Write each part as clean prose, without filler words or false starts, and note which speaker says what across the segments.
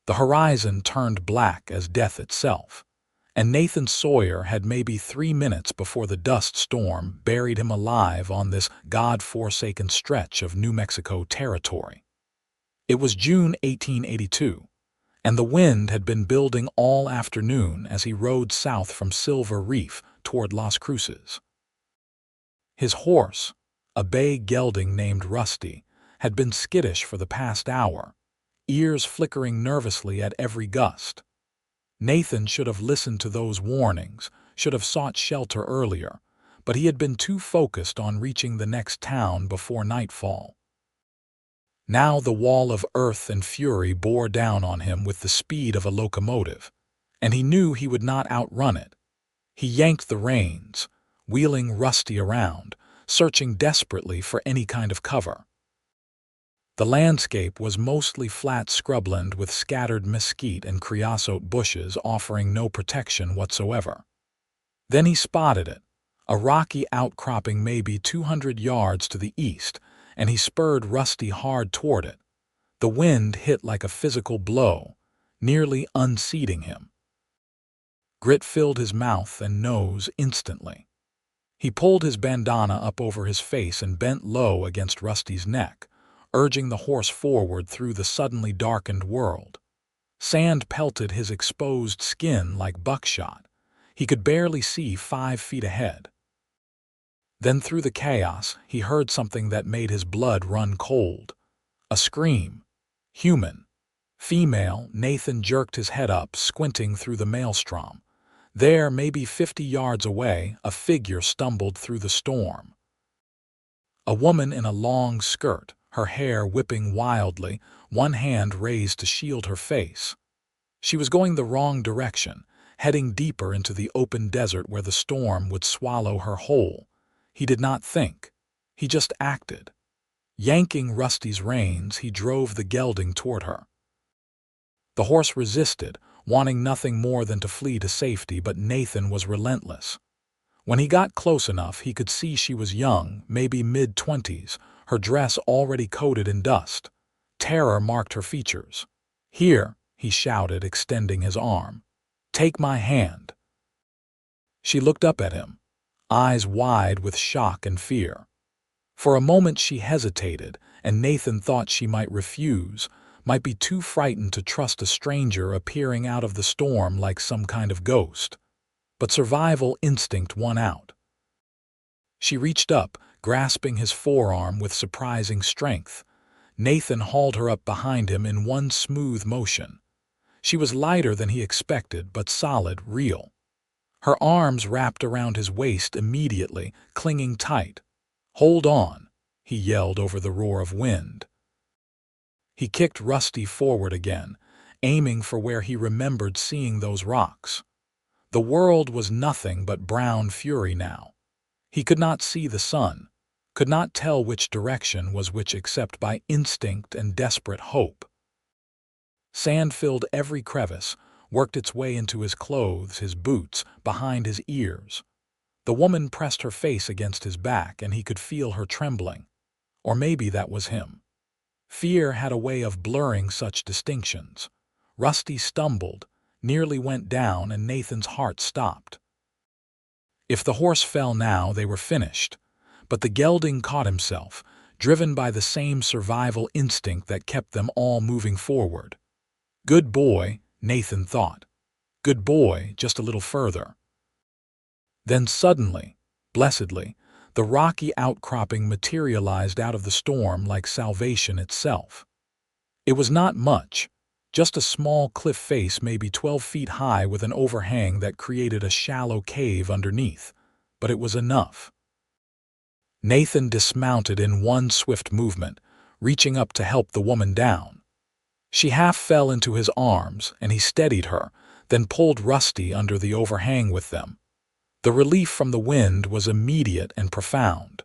Speaker 1: The horizon turned black as death itself, and Nathan Sawyer had maybe 3 minutes before the dust storm buried him alive on this God-forsaken stretch of New Mexico territory. It was June 1882, and the wind had been building all afternoon as he rode south from Silver Reef toward Las Cruces. His horse, a bay gelding named Rusty, had been skittish for the past hour, ears flickering nervously at every gust. Nathan should have listened to those warnings, should have sought shelter earlier, but he had been too focused on reaching the next town before nightfall. Now the wall of earth and fury bore down on him with the speed of a locomotive, and he knew he would not outrun it. He yanked the reins, wheeling Rusty around, searching desperately for any kind of cover. The landscape was mostly flat scrubland with scattered mesquite and creosote bushes offering no protection whatsoever. Then he spotted it, a rocky outcropping maybe 200 yards to the east, and he spurred Rusty hard toward it. The wind hit like a physical blow, nearly unseating him. Grit filled his mouth and nose instantly. He pulled his bandana up over his face and bent low against Rusty's neck, urging the horse forward through the suddenly darkened world. Sand pelted his exposed skin like buckshot. He could barely see 5 feet ahead. Then through the chaos, he heard something that made his blood run cold. A scream. Human. Female. Nathan jerked his head up, squinting through the maelstrom. There, maybe 50 yards away, a figure stumbled through the storm. A woman in a long skirt, her hair whipping wildly, one hand raised to shield her face. She was going the wrong direction, heading deeper into the open desert where the storm would swallow her whole. He did not think. He just acted. Yanking Rusty's reins, he drove the gelding toward her. The horse resisted, wanting nothing more than to flee to safety, but Nathan was relentless. When he got close enough, he could see she was young, maybe mid-20s, her dress already coated in dust. Terror marked her features. "Here," he shouted, extending his arm. "Take my hand." She looked up at him, eyes wide with shock and fear. For a moment she hesitated, and Nathan thought she might refuse, might be too frightened to trust a stranger appearing out of the storm like some kind of ghost. But survival instinct won out. She reached up, grasping his forearm with surprising strength. Nathan hauled her up behind him in one smooth motion. She was lighter than he expected, but solid, real. Her arms wrapped around his waist immediately, clinging tight. "Hold on," he yelled over the roar of wind. He kicked Rusty forward again, aiming for where he remembered seeing those rocks. The world was nothing but brown fury now. He could not see the sun, could not tell which direction was which except by instinct and desperate hope. Sand filled every crevice, worked its way into his clothes, his boots, behind his ears. The woman pressed her face against his back, and he could feel her trembling. Or maybe that was him. Fear had a way of blurring such distinctions. Rusty stumbled, nearly went down, and Nathan's heart stopped. If the horse fell now, they were finished. But the gelding caught himself, driven by the same survival instinct that kept them all moving forward. Good boy, Nathan thought. Good boy, just a little further. Then suddenly, blessedly, the rocky outcropping materialized out of the storm like salvation itself. It was not much, just a small cliff face maybe 12 feet high with an overhang that created a shallow cave underneath, but it was enough. Nathan dismounted in one swift movement, reaching up to help the woman down. She half fell into his arms, and he steadied her, then pulled Rusty under the overhang with them. The relief from the wind was immediate and profound.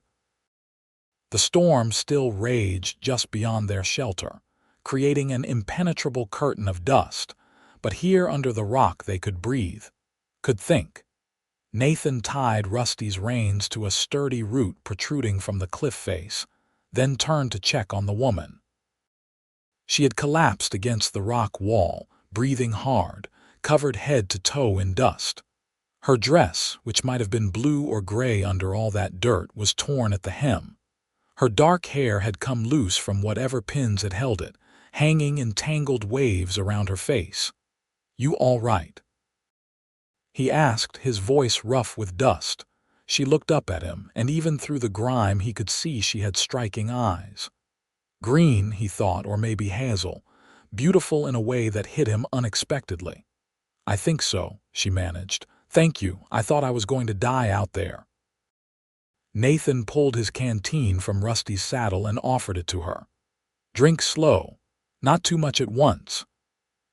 Speaker 1: The storm still raged just beyond their shelter, creating an impenetrable curtain of dust, but here under the rock they could breathe, could think. Nathan tied Rusty's reins to a sturdy root protruding from the cliff face, then turned to check on the woman. She had collapsed against the rock wall, breathing hard, covered head to toe in dust. Her dress, which might have been blue or gray under all that dirt, was torn at the hem. Her dark hair had come loose from whatever pins had held it, hanging in tangled waves around her face. "You all right?" he asked, his voice rough with dust. She looked up at him, and even through the grime he could see she had striking eyes. Green, he thought, or maybe hazel, beautiful in a way that hit him unexpectedly. "I think so," she managed. "Thank you, I thought I was going to die out there." Nathan pulled his canteen from Rusty's saddle and offered it to her. "Drink slow, not too much at once."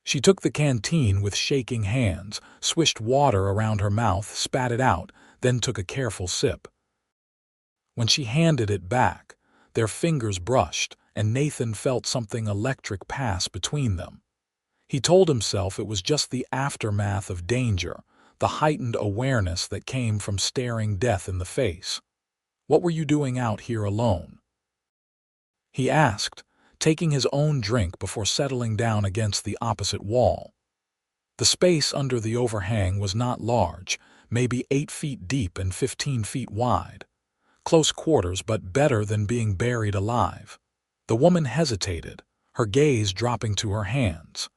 Speaker 1: She took the canteen with shaking hands, swished water around her mouth, spat it out, then took a careful sip. When she handed it back, their fingers brushed, and Nathan felt something electric pass between them. He told himself it was just the aftermath of danger, the heightened awareness that came from staring death in the face. "What were you doing out here alone?" he asked, taking his own drink before settling down against the opposite wall. The space under the overhang was not large, maybe 8 feet deep and 15 feet wide. Close quarters, but better than being buried alive. The woman hesitated, her gaze dropping to her hands.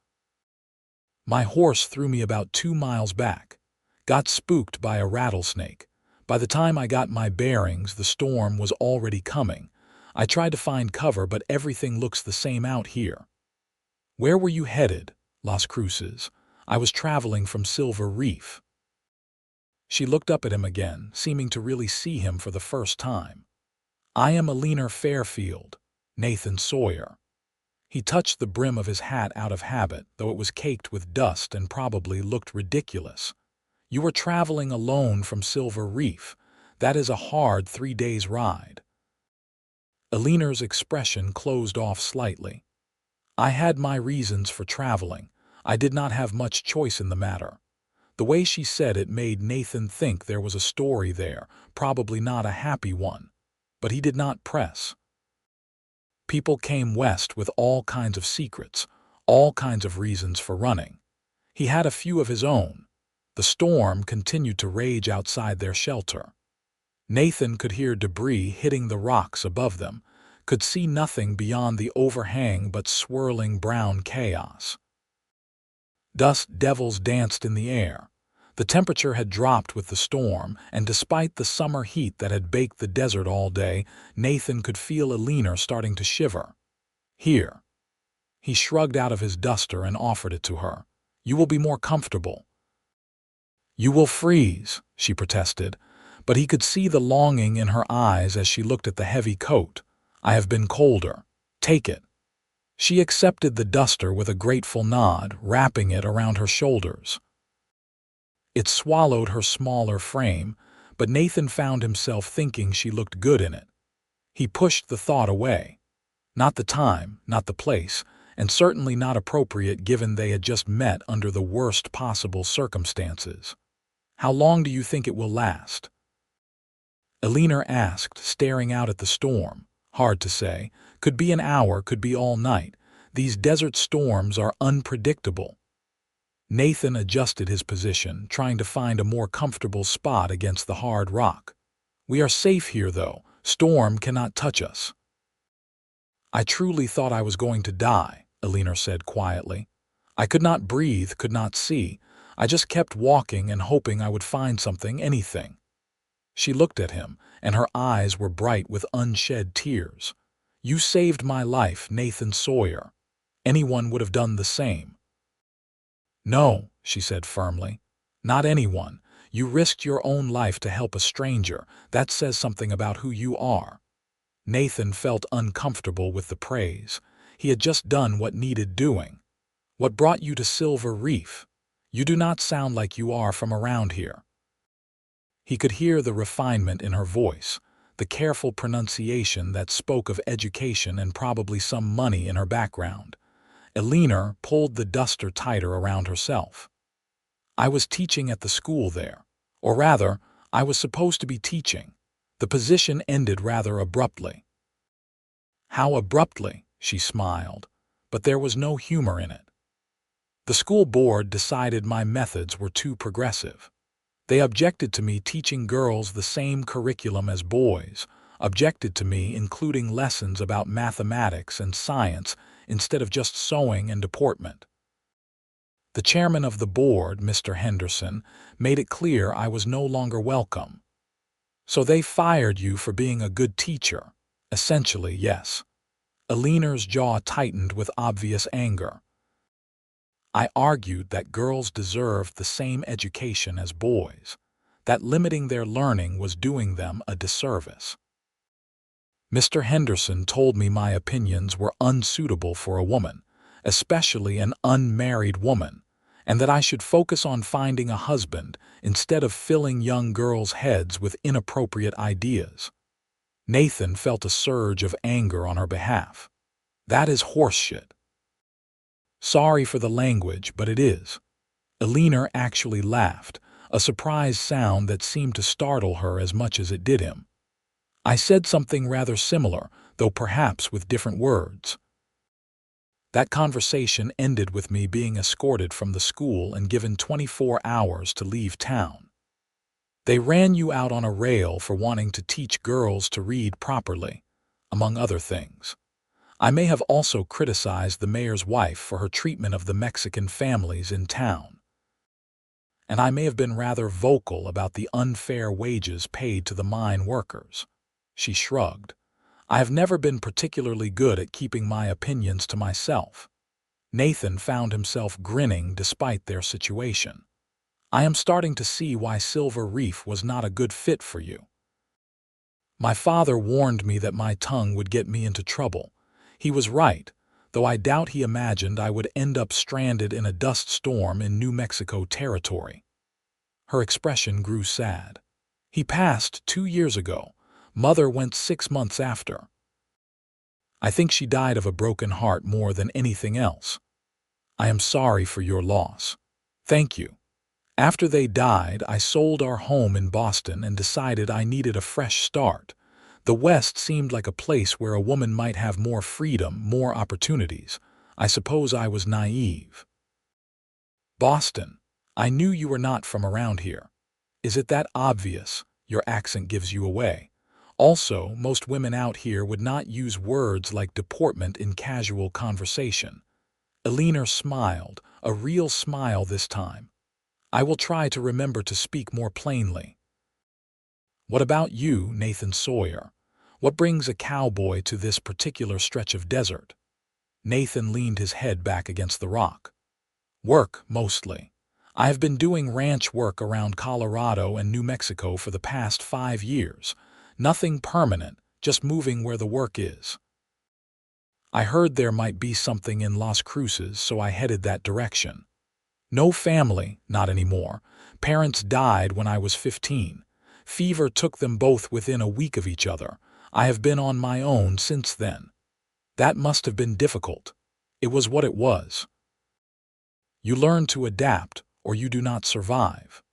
Speaker 1: "My horse threw me about 2 miles back. Got spooked by a rattlesnake. By the time I got my bearings, the storm was already coming. I tried to find cover, but everything looks the same out here." "Where were you headed?" "Las Cruces. I was traveling from Silver Reef." She looked up at him again, seeming to really see him for the first time. "I am Alina Fairfield, Nathan Sawyer." He touched the brim of his hat out of habit, though it was caked with dust and probably looked ridiculous. "You were traveling alone from Silver Reef. That is a hard 3 days' ride." Alina's expression closed off slightly. "I had my reasons for traveling. I did not have much choice in the matter." The way she said it made Nathan think there was a story there, probably not a happy one. But he did not press. People came west with all kinds of secrets, all kinds of reasons for running. He had a few of his own. The storm continued to rage outside their shelter. Nathan could hear debris hitting the rocks above them, could see nothing beyond the overhang but swirling brown chaos. Dust devils danced in the air. The temperature had dropped with the storm, and despite the summer heat that had baked the desert all day, Nathan could feel Alina starting to shiver. "Here." He shrugged out of his duster and offered it to her. "You will be more comfortable." "You will freeze," she protested, but he could see the longing in her eyes as she looked at the heavy coat. "I have been colder. Take it." She accepted the duster with a grateful nod, wrapping it around her shoulders. It swallowed her smaller frame, but Nathan found himself thinking she looked good in it. He pushed the thought away. Not the time, not the place, and certainly not appropriate given they had just met under the worst possible circumstances. "How long do you think it will last?" Alina asked, staring out at the storm. "Hard to say. Could be an hour, could be all night. These desert storms are unpredictable." Nathan adjusted his position, trying to find a more comfortable spot against the hard rock. "We are safe here, though. Storm cannot touch us." "I truly thought I was going to die," Alina said quietly. "I could not breathe, could not see. I just kept walking and hoping I would find something, anything." She looked at him, and her eyes were bright with unshed tears. "You saved my life, Nathan Sawyer. Anyone would have done the same." "No," she said firmly. "Not anyone. You risked your own life to help a stranger. That says something about who you are." Nathan felt uncomfortable with the praise. He had just done what needed doing. "What brought you to Silver Reef? You do not sound like you are from around here." He could hear the refinement in her voice, the careful pronunciation that spoke of education and probably some money in her background. Alina pulled the duster tighter around herself. "I was teaching at the school there. Or rather, I was supposed to be teaching." The position ended rather abruptly. "How abruptly?" she smiled. but there was no humor in it. The school board decided my methods were too progressive. They objected to me teaching girls the same curriculum as boys, objected to me including lessons about mathematics and science instead of just sewing and deportment. The chairman of the board, Mr. Henderson, made it clear I was no longer welcome. So they fired you for being a good teacher? Essentially, yes. Aliner's jaw tightened with obvious anger. I argued that girls deserved the same education as boys, that limiting their learning was doing them a disservice. Mr. Henderson told me my opinions were unsuitable for a woman, especially an unmarried woman, and that I should focus on finding a husband instead of filling young girls' heads with inappropriate ideas. Nathan felt a surge of anger on her behalf. That is horseshit. Sorry for the language, but it is. Aliner actually laughed, a surprised sound that seemed to startle her as much as it did him. I said something rather similar, though perhaps with different words. That conversation ended with me being escorted from the school and given 24 hours to leave town. They ran you out on a rail for wanting to teach girls to read properly, among other things. I may have also criticized the mayor's wife for her treatment of the Mexican families in town. And I may have been rather vocal about the unfair wages paid to the mine workers. She shrugged. I have never been particularly good at keeping my opinions to myself. Nathan found himself grinning despite their situation. I am starting to see why Silver Reef was not a good fit for you. My father warned me that my tongue would get me into trouble. He was right, though I doubt he imagined I would end up stranded in a dust storm in New Mexico territory. Her expression grew sad. He passed 2 years ago. Mother went 6 months after. I think she died of a broken heart more than anything else. I am sorry for your loss. Thank you. After they died, I sold our home in Boston and decided I needed a fresh start. The West seemed like a place where a woman might have more freedom, more opportunities. I suppose I was naive. Boston. I knew you were not from around here. Is it that obvious? Your accent gives you away. Also, most women out here would not use words like deportment in casual conversation. Aliner smiled, a real smile this time. I will try to remember to speak more plainly. What about you, Nathan Sawyer? What brings a cowboy to this particular stretch of desert? Nathan leaned his head back against the rock. Work, mostly. I have been doing ranch work around Colorado and New Mexico for the past 5 years. Nothing permanent, just moving where the work is. I heard there might be something in Las Cruces, so I headed that direction. No family, not anymore. Parents died when I was 15. Fever took them both within a week of each other. I have been on my own since then. That must have been difficult. It was what it was. You learn to adapt, or you do not survive.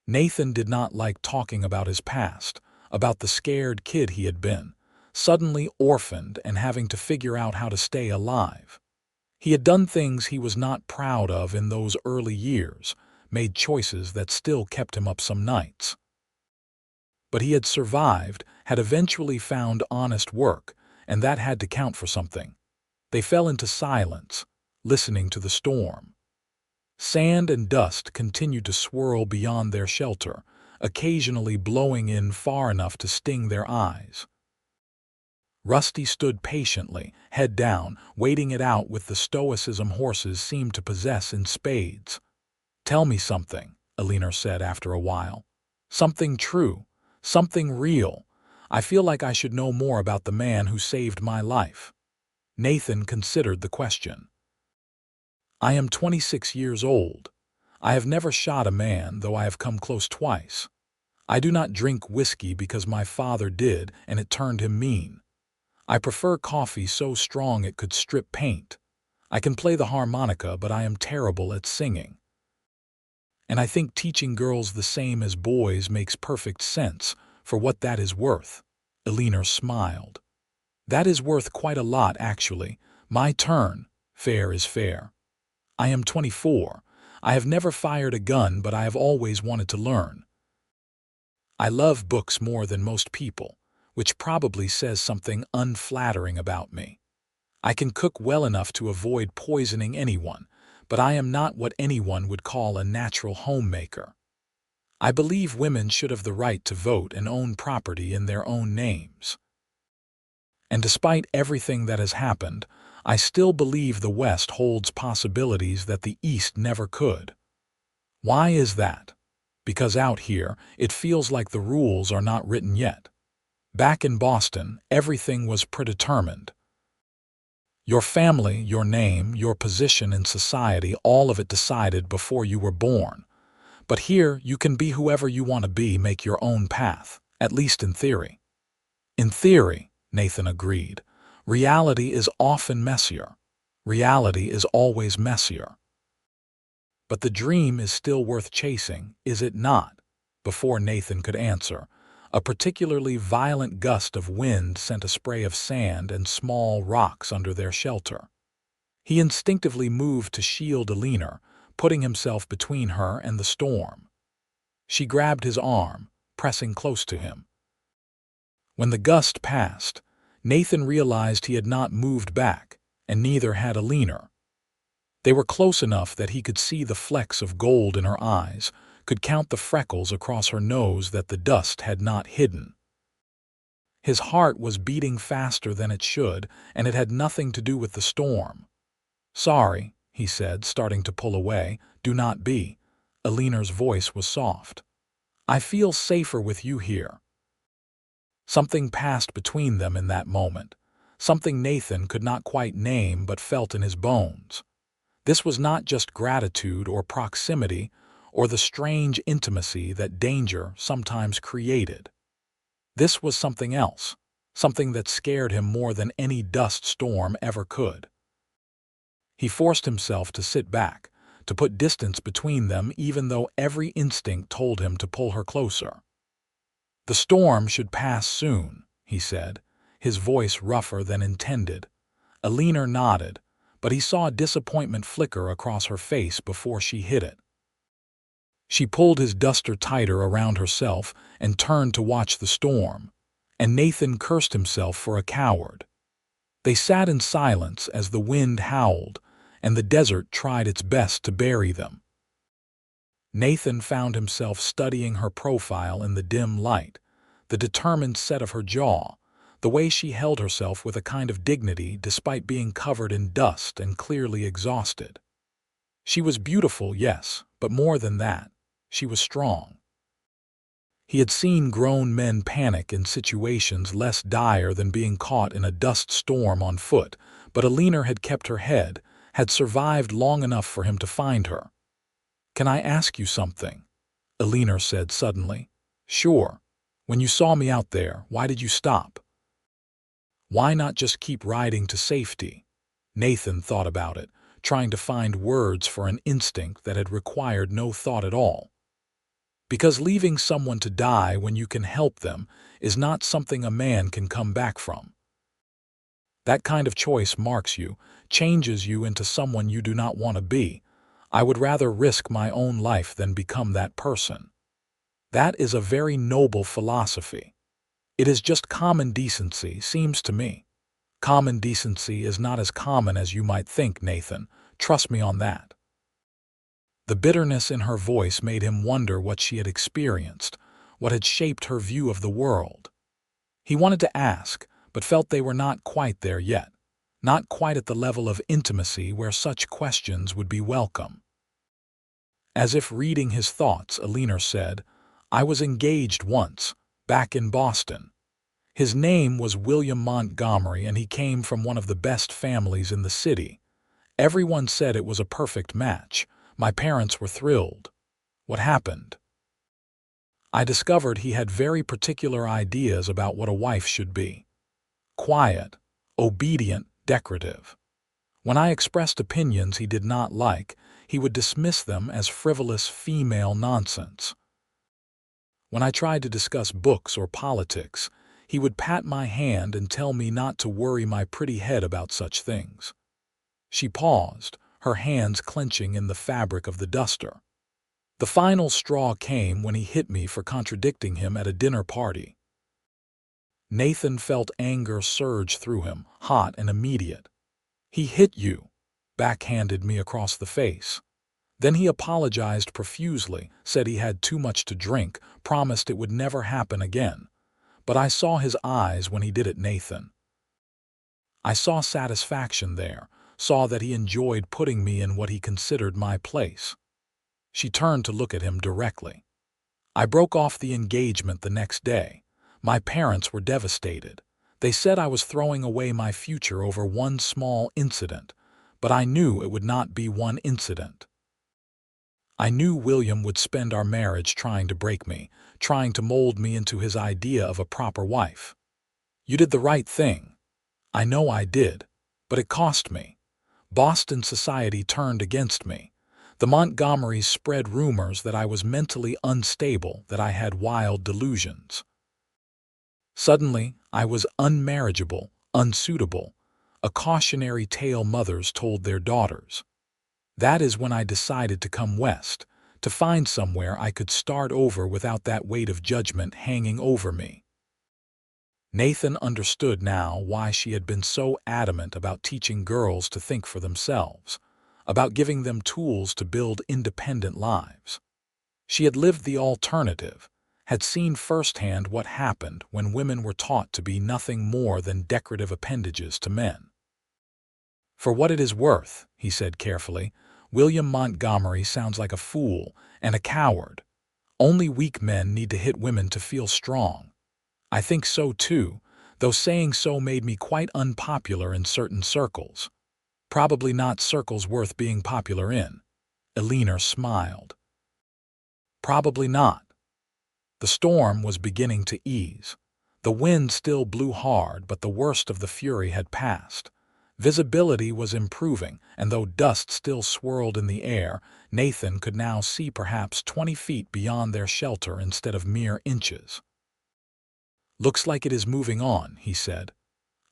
Speaker 1: Nathan did not like talking about his past, about the scared kid he had been, suddenly orphaned and having to figure out how to stay alive. He had done things he was not proud of in those early years, made choices that still kept him up some nights. But he had survived, had eventually found honest work, and that had to count for something. They fell into silence, listening to the storm. Sand and dust continued to swirl beyond their shelter, occasionally blowing in far enough to sting their eyes. Rusty stood patiently, head down, waiting it out with the stoicism horses seemed to possess in spades. Tell me something, Aliner said after a while. Something true, something real. I feel like I should know more about the man who saved my life. Nathan considered the question. I am 26 years old. I have never shot a man, though I have come close twice. I do not drink whiskey because my father did, and it turned him mean. I prefer coffee so strong it could strip paint. I can play the harmonica, but I am terrible at singing. And I think teaching girls the same as boys makes perfect sense, for what that is worth. Aliner smiled. That is worth quite a lot, actually. My turn. Fair is fair. I am 24. I have never fired a gun, but I have always wanted to learn. I love books more than most people, which probably says something unflattering about me. I can cook well enough to avoid poisoning anyone, but I am not what anyone would call a natural homemaker. I believe women should have the right to vote and own property in their own names. And despite everything that has happened, I still believe the West holds possibilities that the East never could. Why is that? Because out here, it feels like the rules are not written yet. Back in Boston, everything was predetermined. Your family, your name, your position in society, all of it decided before you were born. But here, you can be whoever you want to be, make your own path, at least in theory. In theory, Nathan agreed. Reality is often messier. Reality is always messier. But the dream is still worth chasing, is it not? Before Nathan could answer, a particularly violent gust of wind sent a spray of sand and small rocks under their shelter. He instinctively moved to shield Alina, putting himself between her and the storm. She grabbed his arm, pressing close to him. When the gust passed, Nathan realized he had not moved back, and neither had Alina. They were close enough that he could see the flecks of gold in her eyes, could count the freckles across her nose that the dust had not hidden. His heart was beating faster than it should, and it had nothing to do with the storm. "Sorry," he said, starting to pull away. "Do not be." Alina's voice was soft. "I feel safer with you here." Something passed between them in that moment, something Nathan could not quite name but felt in his bones. This was not just gratitude or proximity or the strange intimacy that danger sometimes created. This was something else, something that scared him more than any dust storm ever could. He forced himself to sit back, to put distance between them even though every instinct told him to pull her closer. "The storm should pass soon," he said, his voice rougher than intended. Alina nodded, but he saw disappointment flicker across her face before she hid it. She pulled his duster tighter around herself and turned to watch the storm, and Nathan cursed himself for a coward. They sat in silence as the wind howled, and the desert tried its best to bury them. Nathan found himself studying her profile in the dim light, the determined set of her jaw, the way she held herself with a kind of dignity despite being covered in dust and clearly exhausted. She was beautiful, yes, but more than that, she was strong. He had seen grown men panic in situations less dire than being caught in a dust storm on foot, but Alina had kept her head, had survived long enough for him to find her. "Can I ask you something?" Alina said suddenly. "Sure. When you saw me out there, why did you stop? Why not just keep riding to safety?" Nathan thought about it, trying to find words for an instinct that had required no thought at all. Because leaving someone to die when you can help them is not something a man can come back from. That kind of choice marks you, changes you into someone you do not want to be. I would rather risk my own life than become that person. That is a very noble philosophy. It is just common decency, seems to me. Common decency is not as common as you might think, Nathan. Trust me on that. The bitterness in her voice made him wonder what she had experienced, what had shaped her view of the world. He wanted to ask, but felt they were not quite there yet, not quite at the level of intimacy where such questions would be welcome. As if reading his thoughts, Alina said, "I was engaged once, back in Boston. His name was William Montgomery, and he came from one of the best families in the city. Everyone said it was a perfect match. My parents were thrilled. What happened? I discovered he had very particular ideas about what a wife should be. Quiet, obedient, decorative. When I expressed opinions he did not like, he would dismiss them as frivolous female nonsense. When I tried to discuss books or politics, he would pat my hand and tell me not to worry my pretty head about such things. She paused, her hands clenching in the fabric of the duster. The final straw came when he hit me for contradicting him at a dinner party. Nathan felt anger surge through him, hot and immediate. "He hit you," backhanded me across the face. Then he apologized profusely, said he had too much to drink, promised it would never happen again. But I saw his eyes when he did it, Nathan. I saw satisfaction there, saw that he enjoyed putting me in what he considered my place. She turned to look at him directly. I broke off the engagement the next day. My parents were devastated. They said I was throwing away my future over one small incident, but I knew it would not be one incident. I knew William would spend our marriage trying to break me, trying to mold me into his idea of a proper wife. "You did the right thing." I know I did, but it cost me. Boston society turned against me. The Montgomerys spread rumors that I was mentally unstable, that I had wild delusions. Suddenly, I was unmarriageable, unsuitable, a cautionary tale mothers told their daughters. That is when I decided to come west, to find somewhere I could start over without that weight of judgment hanging over me. Nathan understood now why she had been so adamant about teaching girls to think for themselves, about giving them tools to build independent lives. She had lived the alternative, had seen firsthand what happened when women were taught to be nothing more than decorative appendages to men. "For what it is worth," he said carefully, "William Montgomery sounds like a fool and a coward. Only weak men need to hit women to feel strong. I think so too, though saying so made me quite unpopular in certain circles. Probably not circles worth being popular in." Eleanor smiled. "Probably not." The storm was beginning to ease. The wind still blew hard, but the worst of the fury had passed. Visibility was improving, and though dust still swirled in the air, Nathan could now see perhaps 20 feet beyond their shelter instead of mere inches. "Looks like it is moving on," he said.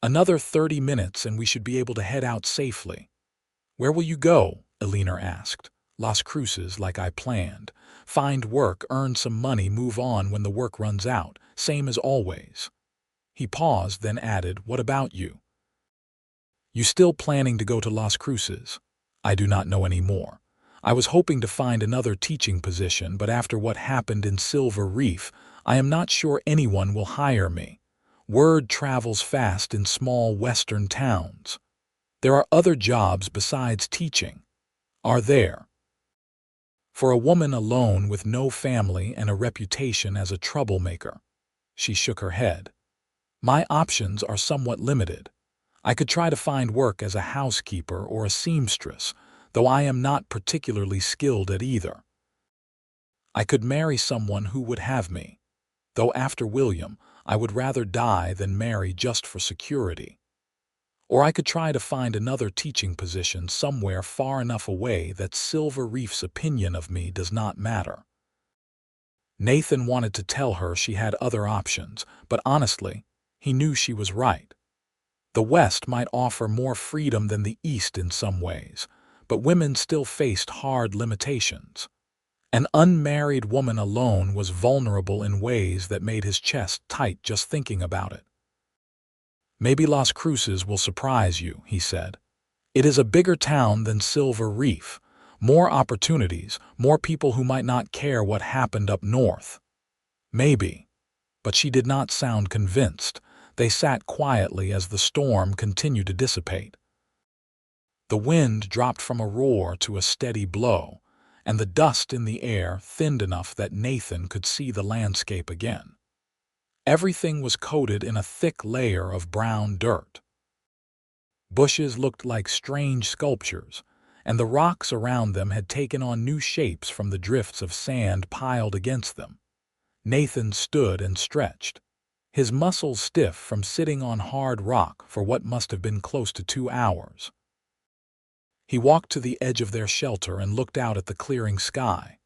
Speaker 1: "Another 30 minutes and we should be able to head out safely." "Where will you go?" Eleanor asked. "Las Cruces, like I planned. Find work, earn some money, move on when the work runs out, same as always." He paused, then added, "What about you? You still planning to go to Las Cruces?" "I do not know any more. I was hoping to find another teaching position, but after what happened in Silver Reef, I am not sure anyone will hire me. Word travels fast in small western towns. There are other jobs besides teaching." "Are there?" "For a woman alone with no family and a reputation as a troublemaker." She shook her head. "My options are somewhat limited. I could try to find work as a housekeeper or a seamstress, though I am not particularly skilled at either. I could marry someone who would have me, though after William, I would rather die than marry just for security. Or I could try to find another teaching position somewhere far enough away that Silver Reef's opinion of me does not matter." Nathan wanted to tell her she had other options, but honestly, he knew she was right. The West might offer more freedom than the East in some ways, but women still faced hard limitations. An unmarried woman alone was vulnerable in ways that made his chest tight just thinking about it. "Maybe Las Cruces will surprise you," he said. "It is a bigger town than Silver Reef, more opportunities, more people who might not care what happened up north." "Maybe." But she did not sound convinced. They sat quietly as the storm continued to dissipate. The wind dropped from a roar to a steady blow, and the dust in the air thinned enough that Nathan could see the landscape again. Everything was coated in a thick layer of brown dirt. Bushes looked like strange sculptures, and the rocks around them had taken on new shapes from the drifts of sand piled against them. Nathan stood and stretched, his muscles stiff from sitting on hard rock for what must have been close to 2 hours. He walked to the edge of their shelter and looked out at the clearing sky.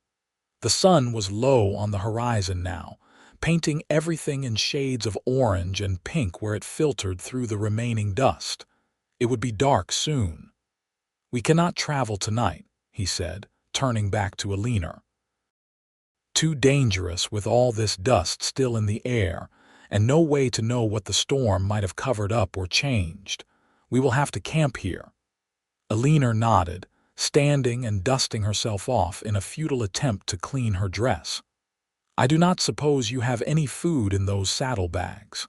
Speaker 1: The sun was low on the horizon now, painting everything in shades of orange and pink where it filtered through the remaining dust. It would be dark soon. "We cannot travel tonight," he said, turning back to Alina. "Too dangerous with all this dust still in the air, and no way to know what the storm might have covered up or changed. We will have to camp here." Alina nodded, standing and dusting herself off in a futile attempt to clean her dress. "I do not suppose you have any food in those saddlebags."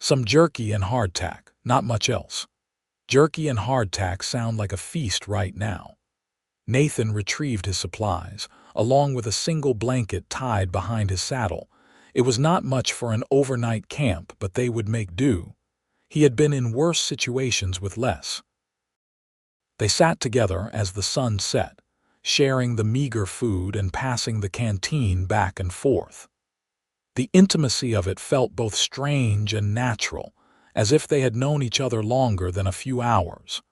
Speaker 1: "Some jerky and hardtack, not much else." Jerky and hardtack sound like a feast right now. Nathan retrieved his supplies, along with a single blanket tied behind his saddle. It was not much for an overnight camp, but they would make do. He had been in worse situations with less. They sat together as the sun set, sharing the meager food and passing the canteen back and forth. The intimacy of it felt both strange and natural, as if they had known each other longer than a few hours.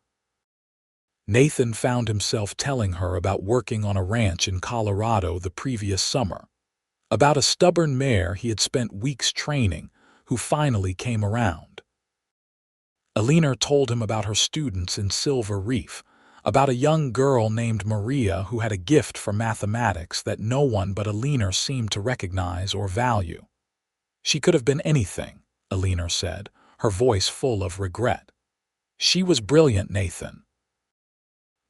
Speaker 1: Nathan found himself telling her about working on a ranch in Colorado the previous summer, about a stubborn mare he had spent weeks training, who finally came around. Alina told him about her students in Silver Reef, about a young girl named Maria who had a gift for mathematics that no one but Alina seemed to recognize or value. "She could have been anything," Alina said, her voice full of regret. "She was brilliant, Nathan.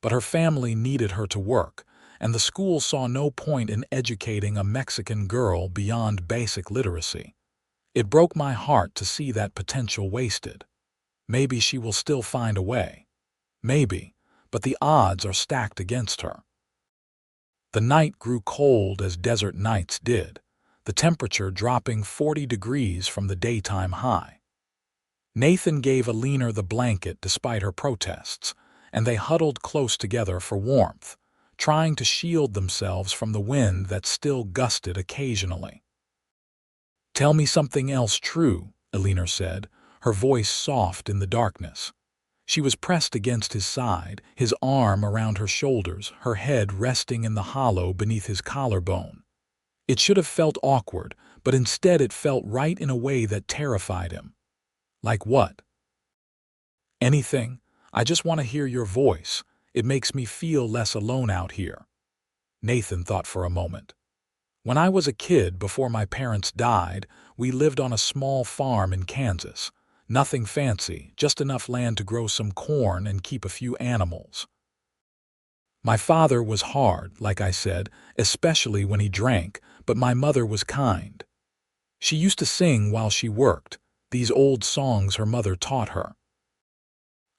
Speaker 1: But her family needed her to work, and the school saw no point in educating a Mexican girl beyond basic literacy. It broke my heart to see that potential wasted. Maybe she will still find a way. Maybe, but the odds are stacked against her." The night grew cold as desert nights did, the temperature dropping 40 degrees from the daytime high. Nathan gave Alina the blanket despite her protests, and they huddled close together for warmth, trying to shield themselves from the wind that still gusted occasionally. "Tell me something else true," Alina said, her voice soft in the darkness. She was pressed against his side, his arm around her shoulders, her head resting in the hollow beneath his collarbone. It should have felt awkward, but instead it felt right in a way that terrified him. "Like what?" "Anything. I just want to hear your voice. It makes me feel less alone out here." Nathan thought for a moment. "When I was a kid, before my parents died, we lived on a small farm in Kansas. Nothing fancy, just enough land to grow some corn and keep a few animals. My father was hard, like I said, especially when he drank, but my mother was kind. She used to sing while she worked, these old songs her mother taught her.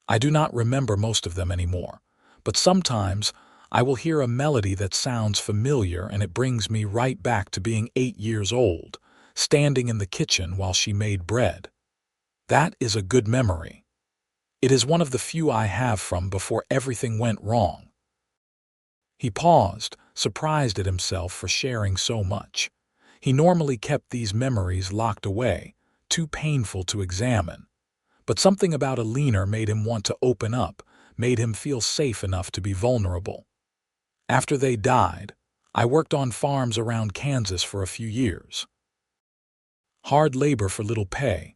Speaker 1: I do not remember most of them anymore, but sometimes I will hear a melody that sounds familiar and it brings me right back to being 8 years old, standing in the kitchen while she made bread. That is a good memory. It is one of the few I have from before everything went wrong." He paused, surprised at himself for sharing so much. He normally kept these memories locked away, too painful to examine. But something about Alina made him want to open up, made him feel safe enough to be vulnerable. "After they died, I worked on farms around Kansas for a few years. Hard labor for little pay.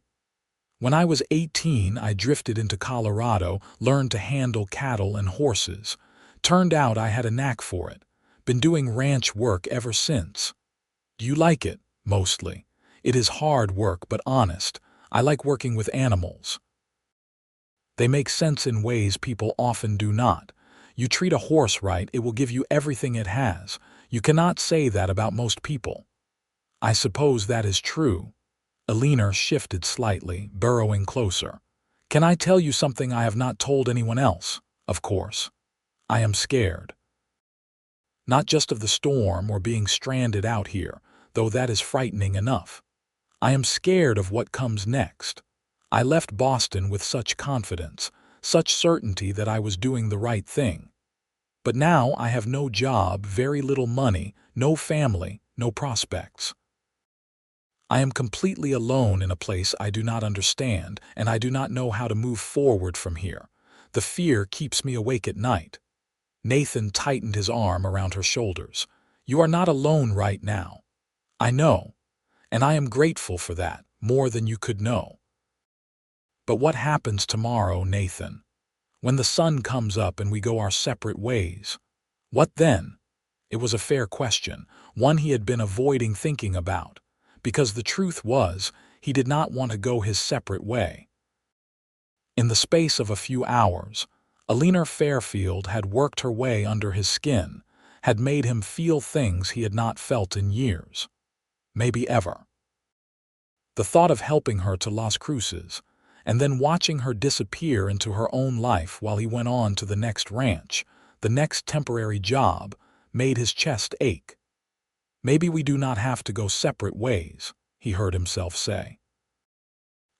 Speaker 1: When I was 18, I drifted into Colorado, learned to handle cattle and horses. Turned out I had a knack for it. Been doing ranch work ever since. Do you like it? Mostly. It is hard work, but honest. I like working with animals. They make sense in ways people often do not. You treat a horse right, it will give you everything it has. You cannot say that about most people." "I suppose that is true." Alina shifted slightly, burrowing closer. "Can I tell you something I have not told anyone else? Of course. I am scared. Not just of the storm or being stranded out here, though that is frightening enough. I am scared of what comes next. I left Boston with such confidence, such certainty that I was doing the right thing. But now I have no job, very little money, no family, no prospects. I am completely alone in a place I do not understand, and I do not know how to move forward from here. The fear keeps me awake at night." Nathan tightened his arm around her shoulders. "You are not alone right now. I know, and I am grateful for that, more than you could know. But what happens tomorrow, Nathan? When the sun comes up and we go our separate ways, what then? It was a fair question, one he had been avoiding thinking about, because the truth was, he did not want to go his separate way. In the space of a few hours, Alina Fairfield had worked her way under his skin, had made him feel things he had not felt in years, maybe ever. The thought of helping her to Las Cruces, and then watching her disappear into her own life while he went on to the next ranch, the next temporary job, made his chest ache. Maybe we do not have to go separate ways, he heard himself say.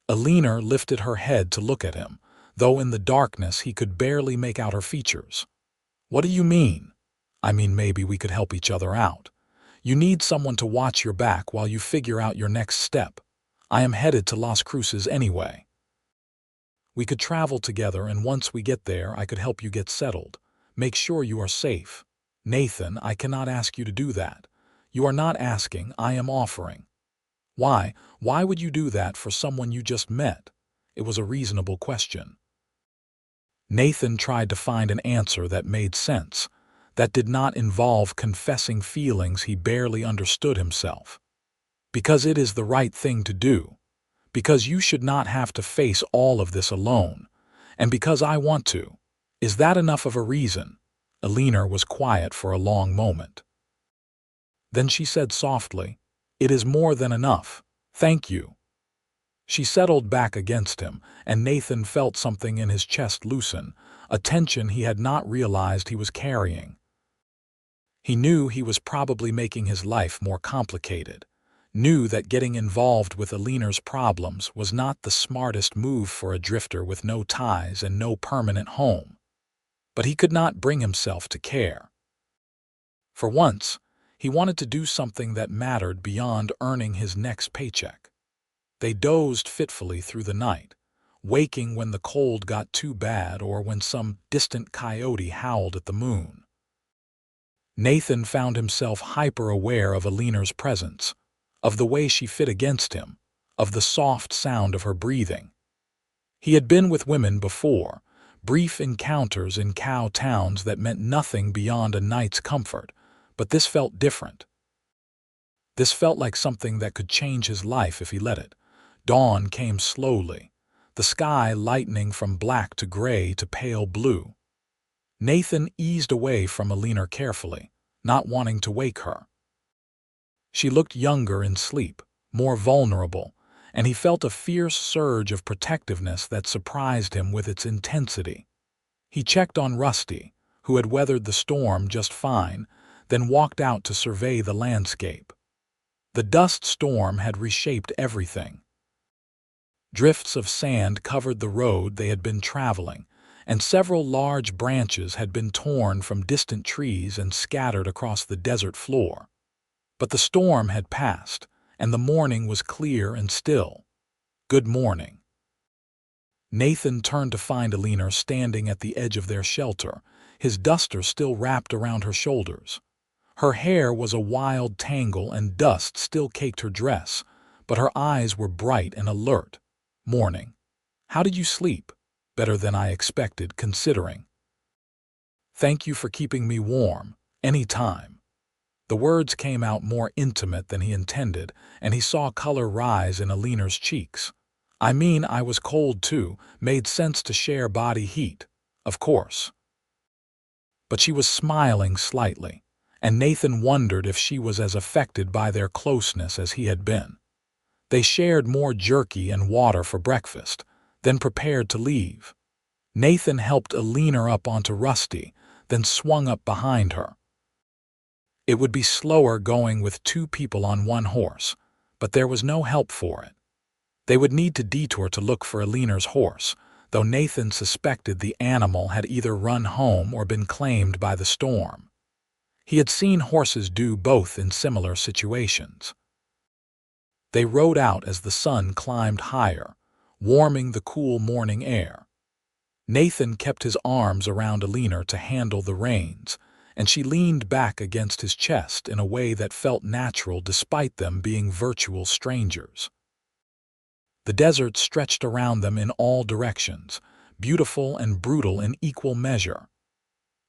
Speaker 1: Alina lifted her head to look at him, though in the darkness he could barely make out her features. What do you mean? I mean, maybe we could help each other out. You need someone to watch your back while you figure out your next step. I am headed to Las Cruces anyway. We could travel together, and once we get there, I could help you get settled. Make sure you are safe. Nathan, I cannot ask you to do that. You are not asking, I am offering. Why? Why would you do that for someone you just met? It was a reasonable question. Nathan tried to find an answer that made sense, that did not involve confessing feelings he barely understood himself. Because it is the right thing to do. Because you should not have to face all of this alone. And because I want to. Is that enough of a reason? Alina was quiet for a long moment. Then she said softly, It is more than enough. Thank you. She settled back against him, and Nathan felt something in his chest loosen, a tension he had not realized he was carrying. He knew he was probably making his life more complicated, knew that getting involved with Alina's problems was not the smartest move for a drifter with no ties and no permanent home. But he could not bring himself to care. For once, he wanted to do something that mattered beyond earning his next paycheck. They dozed fitfully through the night, waking when the cold got too bad or when some distant coyote howled at the moon. Nathan found himself hyper-aware of Alina's presence, of the way she fit against him, of the soft sound of her breathing. He had been with women before, brief encounters in cow towns that meant nothing beyond a night's comfort, but this felt different. This felt like something that could change his life if he let it. Dawn came slowly, the sky lightening from black to gray to pale blue. Nathan eased away from Alina carefully, not wanting to wake her. She looked younger in sleep, more vulnerable, and he felt a fierce surge of protectiveness that surprised him with its intensity. He checked on Rusty, who had weathered the storm just fine, then walked out to survey the landscape. The dust storm had reshaped everything. Drifts of sand covered the road they had been traveling, and several large branches had been torn from distant trees and scattered across the desert floor. But the storm had passed, and the morning was clear and still. Good morning. Nathan turned to find Alina standing at the edge of their shelter, his duster still wrapped around her shoulders. Her hair was a wild tangle and dust still caked her dress, but her eyes were bright and alert. Morning. How did you sleep? Better than I expected, considering. Thank you for keeping me warm, any time. The words came out more intimate than he intended, and he saw color rise in Alina's cheeks. I mean, I was cold too, made sense to share body heat, of course. But she was smiling slightly, and Nathan wondered if she was as affected by their closeness as he had been. They shared more jerky and water for breakfast, then prepared to leave. Nathan helped Alina up onto Rusty, then swung up behind her. It would be slower going with two people on one horse, but there was no help for it. They would need to detour to look for Alina's horse, though Nathan suspected the animal had either run home or been claimed by the storm. He had seen horses do both in similar situations. They rode out as the sun climbed higher, warming the cool morning air. Nathan kept his arms around Alina to handle the reins, and she leaned back against his chest in a way that felt natural despite them being virtual strangers. The desert stretched around them in all directions, beautiful and brutal in equal measure.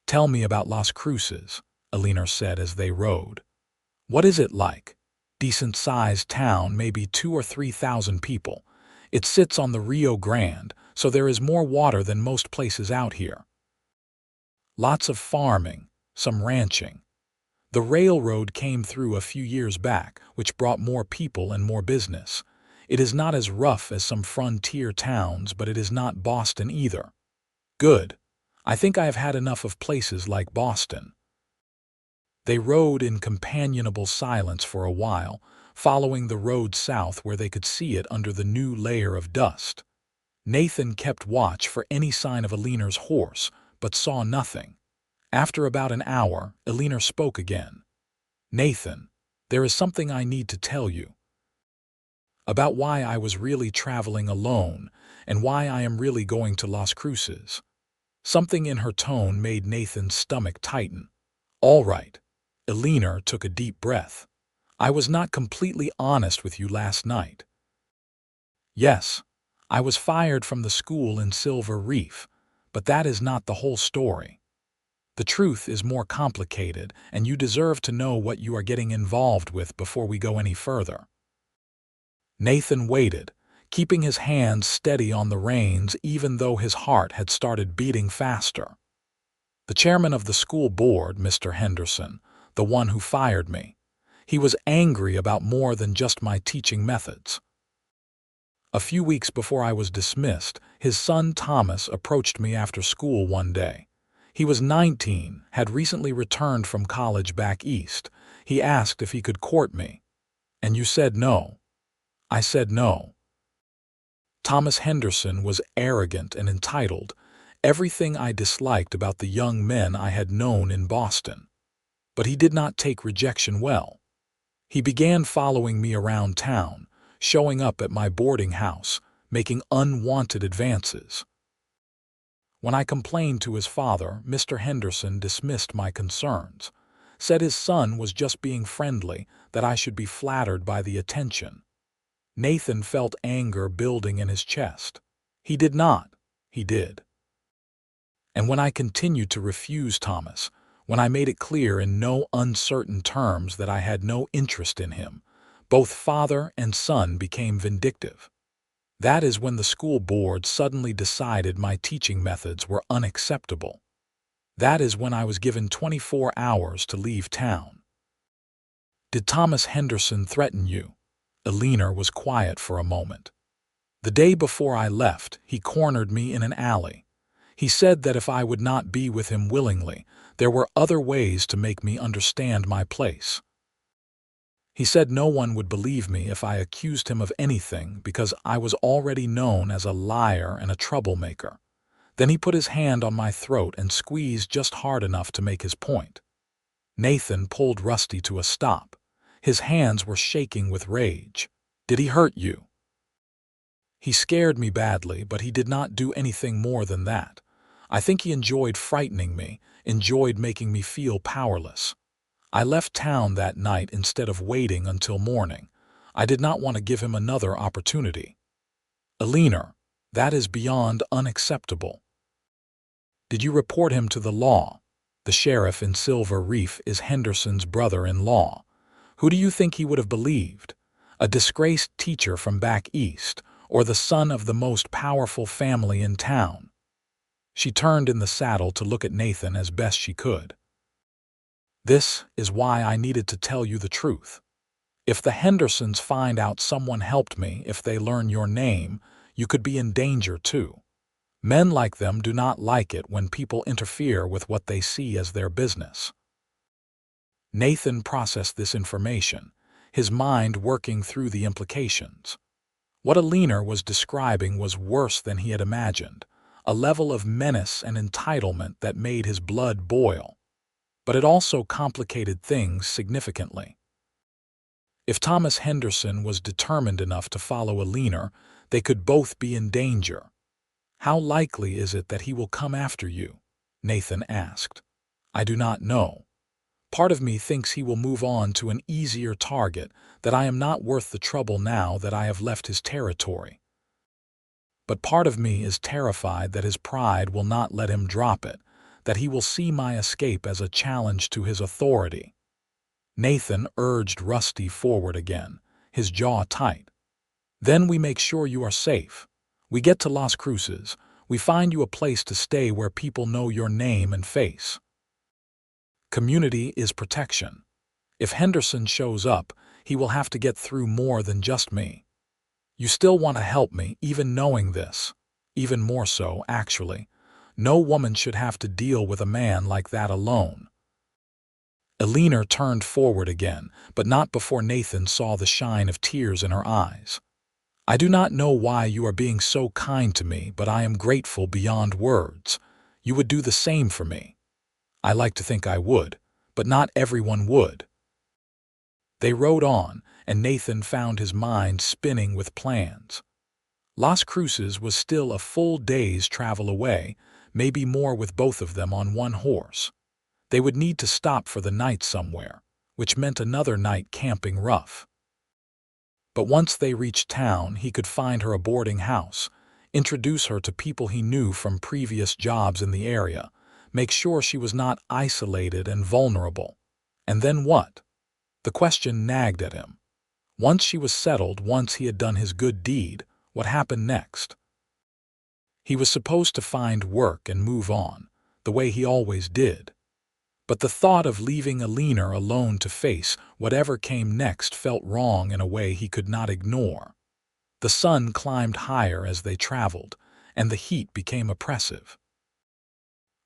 Speaker 1: "Tell me about Las Cruces," Alina said as they rode. "What is it like?" "Decent-sized town, maybe 2,000 or 3,000 people. It sits on the Rio Grande, so there is more water than most places out here. Lots of farming, some ranching. The railroad came through a few years back, which brought more people and more business. It is not as rough as some frontier towns, but it is not Boston either." "Good. I think I have had enough of places like Boston." They rode in companionable silence for a while, following the road south where they could see it under the new layer of dust. Nathan kept watch for any sign of Alina's horse, but saw nothing. After about an hour, Alina spoke again. "Nathan, there is something I need to tell you. About why I was really traveling alone, and why I am really going to Las Cruces." Something in her tone made Nathan's stomach tighten. "All right." Alina took a deep breath. "I was not completely honest with you last night." "Yes, I was fired from the school in Silver Reef, but that is not the whole story. The truth is more complicated, and you deserve to know what you are getting involved with before we go any further." Nathan waited, keeping his hands steady on the reins even though his heart had started beating faster. "The chairman of the school board, Mr. Henderson, the one who fired me. He was angry about more than just my teaching methods. A few weeks before I was dismissed, his son Thomas approached me after school one day. He was 19, had recently returned from college back east. He asked if he could court me. And you said no." "I said no." Thomas Henderson was arrogant and entitled, everything I disliked about the young men I had known in Boston. But he did not take rejection well. He began following me around town, showing up at my boarding house, making unwanted advances. When I complained to his father, Mr. Henderson dismissed my concerns, said his son was just being friendly, that I should be flattered by the attention. Nathan felt anger building in his chest. He did not. He did. And when I continued to refuse Thomas, when I made it clear in no uncertain terms that I had no interest in him, both father and son became vindictive. That is when the school board suddenly decided my teaching methods were unacceptable. That is when I was given 24 hours to leave town. "Did Thomas Henderson threaten you?" Alina was quiet for a moment. "The day before I left, he cornered me in an alley. He said that if I would not be with him willingly, there were other ways to make me understand my place. He said no one would believe me if I accused him of anything because I was already known as a liar and a troublemaker. Then he put his hand on my throat and squeezed just hard enough to make his point." Nathan pulled Rusty to a stop. His hands were shaking with rage. "Did he hurt you?" "He scared me badly, but he did not do anything more than that. I think he enjoyed frightening me, enjoyed making me feel powerless. I left town that night instead of waiting until morning. I did not want to give him another opportunity." "Alina, that is beyond unacceptable." "Did you report him to the law? The sheriff in Silver Reef is Henderson's brother-in-law. Who do you think he would have believed? A disgraced teacher from back east, or the son of the most powerful family in town?" She turned in the saddle to look at Nathan as best she could. "This is why I needed to tell you the truth. If the Hendersons find out someone helped me, if they learn your name, you could be in danger too. Men like them do not like it when people interfere with what they see as their business." Nathan processed this information, his mind working through the implications. What Alina was describing was worse than he had imagined, a level of menace and entitlement that made his blood boil. But it also complicated things significantly. If Thomas Henderson was determined enough to follow Alina, they could both be in danger. "How likely is it that he will come after you?" Nathan asked. "I do not know. Part of me thinks he will move on to an easier target, that I am not worth the trouble now that I have left his territory. but part of me is terrified that his pride will not let him drop it, that he will see my escape as a challenge to his authority. Nathan urged Rusty forward again, his jaw tight. Then we make sure you are safe. We get to Las Cruces. We find you a place to stay where people know your name and face. Community is protection. If Henderson shows up, he will have to get through more than just me. You still want to help me, even knowing this. Even more so, actually. No woman should have to deal with a man like that alone. Eleanor turned forward again, but not before Nathan saw the shine of tears in her eyes. I do not know why you are being so kind to me, but I am grateful beyond words. You would do the same for me. I like to think I would, but not everyone would. They rode on, and Nathan found his mind spinning with plans. Las Cruces was still a full day's travel away, maybe more with both of them on one horse. They would need to stop for the night somewhere, which meant another night camping rough. But once they reached town, he could find her a boarding house, introduce her to people he knew from previous jobs in the area, make sure she was not isolated and vulnerable. And then what? The question nagged at him. Once she was settled, once he had done his good deed, what happened next? He was supposed to find work and move on, the way he always did. But the thought of leaving Eleanor alone to face whatever came next felt wrong in a way he could not ignore. The sun climbed higher as they traveled, and the heat became oppressive.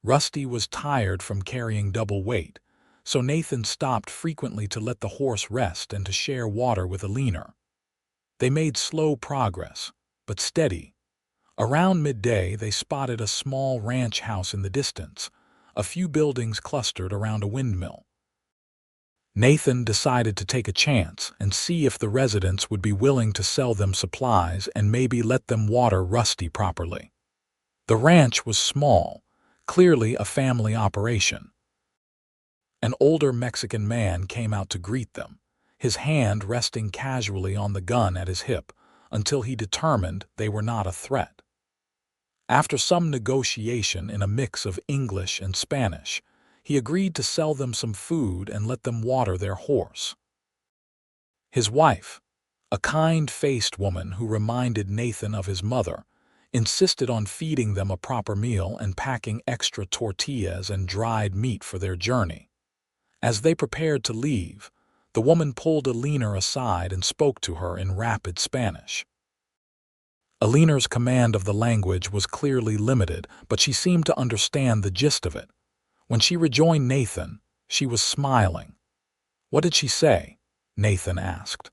Speaker 1: Rusty was tired from carrying double weight, so Nathan stopped frequently to let the horse rest and to share water with Eleanor. They made slow progress, but steady. Around midday, they spotted a small ranch house in the distance, a few buildings clustered around a windmill. Nathan decided to take a chance and see if the residents would be willing to sell them supplies and maybe let them water Rusty properly. The ranch was small, clearly a family operation. An older Mexican man came out to greet them, his hand resting casually on the gun at his hip, until he determined they were not a threat. After some negotiation in a mix of English and Spanish, he agreed to sell them some food and let them water their horse. His wife, a kind-faced woman who reminded Nathan of his mother, insisted on feeding them a proper meal and packing extra tortillas and dried meat for their journey. As they prepared to leave, the woman pulled Eleanor aside and spoke to her in rapid Spanish. Eleanor's command of the language was clearly limited, but she seemed to understand the gist of it. When she rejoined Nathan, she was smiling. "What did she say?" Nathan asked.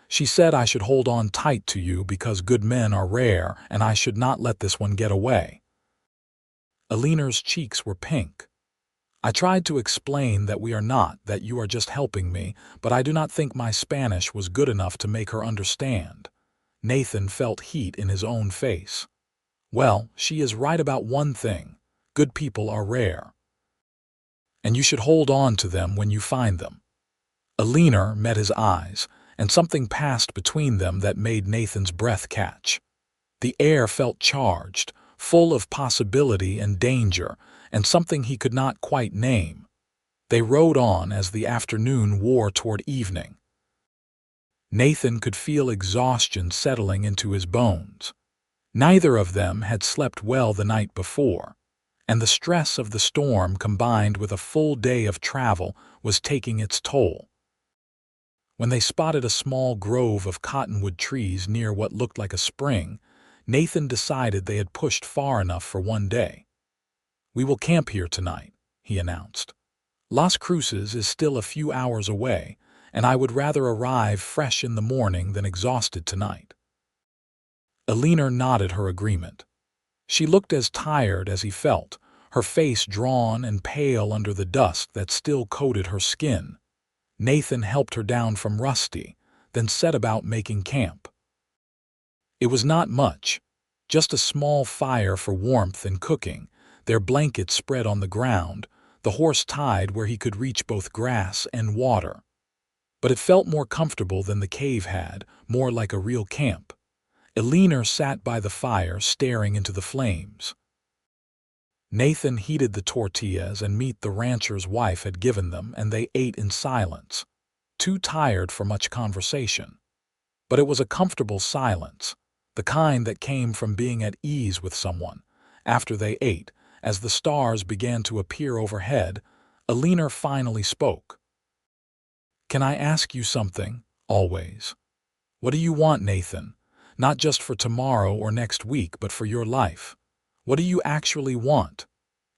Speaker 1: "She said I should hold on tight to you because good men are rare and I should not let this one get away." Eleanor's cheeks were pink. "I tried to explain that we are not, that you are just helping me, but I do not think my Spanish was good enough to make her understand." Nathan felt heat in his own face. "Well, she is right about one thing. Good people are rare. And you should hold on to them when you find them." Eleanor met his eyes, and something passed between them that made Nathan's breath catch. The air felt charged, full of possibility and danger, and something he could not quite name. They rode on as the afternoon wore toward evening. Nathan could feel exhaustion settling into his bones. Neither of them had slept well the night before, and the stress of the storm combined with a full day of travel was taking its toll. When they spotted a small grove of cottonwood trees near what looked like a spring, Nathan decided they had pushed far enough for one day. "We will camp here tonight," he announced. "Las Cruces is still a few hours away, and I would rather arrive fresh in the morning than exhausted tonight." Eleanor nodded her agreement. She looked as tired as he felt, her face drawn and pale under the dust that still coated her skin. Nathan helped her down from Rusty, then set about making camp. It was not much, just a small fire for warmth and cooking, their blankets spread on the ground, the horse tied where he could reach both grass and water. But it felt more comfortable than the cave had, more like a real camp. Eleanor sat by the fire staring into the flames. Nathan heated the tortillas and meat the rancher's wife had given them, and they ate in silence, too tired for much conversation. But it was a comfortable silence, the kind that came from being at ease with someone. After they ate, as the stars began to appear overhead, Eleanor finally spoke. "Can I ask you something, always? What do you want, Nathan? Not just for tomorrow or next week, but for your life. What do you actually want?"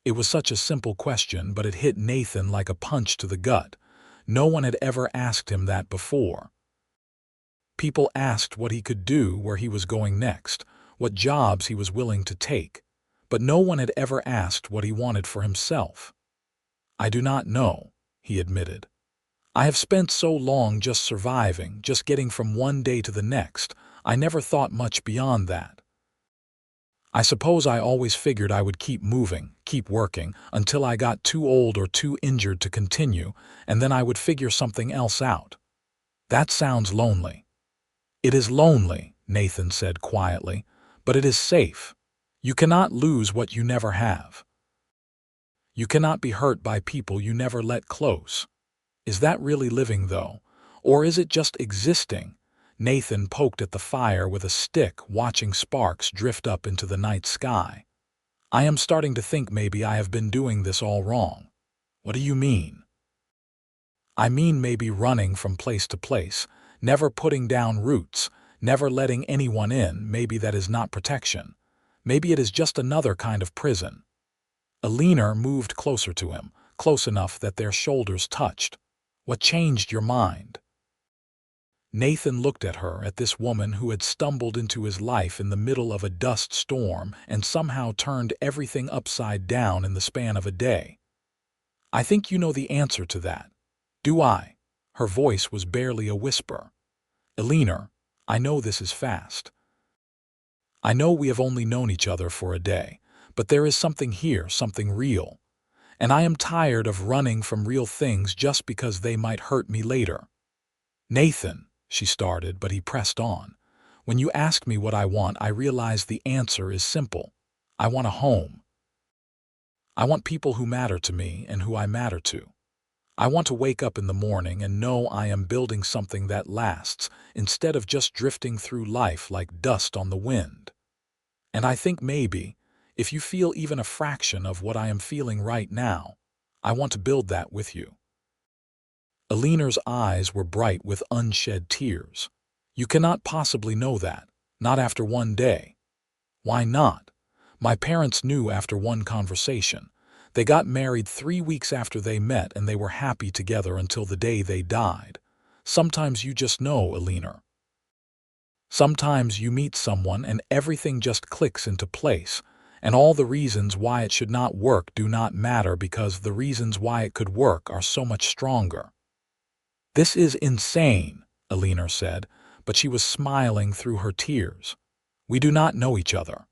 Speaker 1: It was such a simple question, but it hit Nathan like a punch to the gut. No one had ever asked him that before. People asked what he could do, where he was going next, what jobs he was willing to take, but no one had ever asked what he wanted for himself. "I do not know," he admitted. "I have spent so long just surviving, just getting from one day to the next. I never thought much beyond that. I suppose I always figured I would keep moving, keep working, until I got too old or too injured to continue, and then I would figure something else out." "That sounds lonely." "It is lonely," Nathan said quietly, "but it is safe. You cannot lose what you never have. You cannot be hurt by people you never let close. Is that really living, though? Or is it just existing?" Nathan poked at the fire with a stick, watching sparks drift up into the night sky. "I am starting to think maybe I have been doing this all wrong." "What do you mean?" "I mean maybe running from place to place, never putting down roots, never letting anyone in. Maybe that is not protection. Maybe it is just another kind of prison." Eleanor moved closer to him, close enough that their shoulders touched. "What changed your mind?" Nathan looked at her, at this woman who had stumbled into his life in the middle of a dust storm and somehow turned everything upside down in the span of a day. "I think you know the answer to that." "Do I?" Her voice was barely a whisper. "Eleanor, I know this is fast. I know we have only known each other for a day, but there is something here, something real. And I am tired of running from real things just because they might hurt me later." "Nathan," she started, but he pressed on. "When you ask me what I want, I realize the answer is simple. I want a home. I want people who matter to me and who I matter to. I want to wake up in the morning and know I am building something that lasts, instead of just drifting through life like dust on the wind. And I think maybe, if you feel even a fraction of what I am feeling right now, I want to build that with you." Eleanor's eyes were bright with unshed tears. "You cannot possibly know that, not after one day." "Why not? My parents knew after one conversation. They got married 3 weeks after they met, and they were happy together until the day they died. Sometimes you just know, Eleanor. Sometimes you meet someone and everything just clicks into place, and all the reasons why it should not work do not matter because the reasons why it could work are so much stronger." "This is insane," Eleanor said, but she was smiling through her tears. "We do not know each other.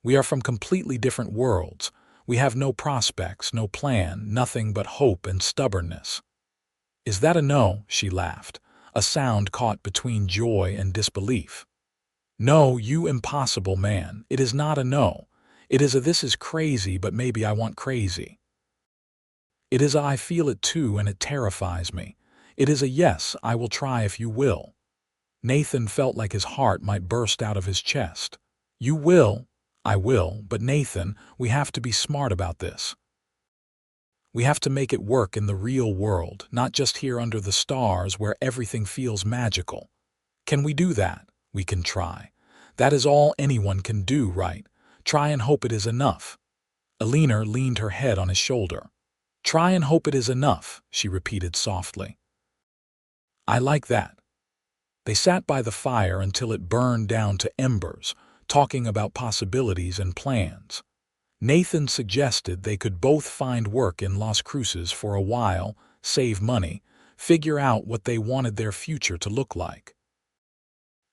Speaker 1: We are from completely different worlds. We have no prospects, no plan, nothing but hope and stubbornness." "Is that a no?" she laughed, a sound caught between joy and disbelief. "No, you impossible man. It is not a no. It is a this is crazy, but maybe I want crazy. It is a I feel it too and it terrifies me. It is a yes, I will try if you will." Nathan felt like his heart might burst out of his chest. "You will?" "I will, but Nathan, we have to be smart about this. We have to make it work in the real world, not just here under the stars where everything feels magical. Can we do that? We can try. That is all anyone can do, right? Try and hope it is enough." Eleanor leaned her head on his shoulder. "Try and hope it is enough," she repeated softly. "I like that." They sat by the fire until it burned down to embers, talking about possibilities and plans. Nathan suggested they could both find work in Las Cruces for a while, save money, figure out what they wanted their future to look like.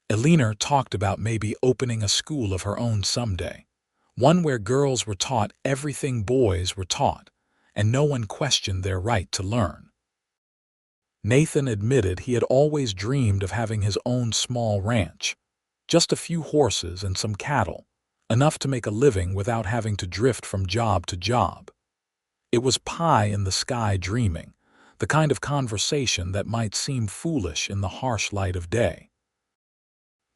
Speaker 1: Eleanor talked about maybe opening a school of her own someday, one where girls were taught everything boys were taught, and no one questioned their right to learn. Nathan admitted he had always dreamed of having his own small ranch. Just a few horses and some cattle, enough to make a living without having to drift from job to job. It was pie in the sky dreaming, the kind of conversation that might seem foolish in the harsh light of day.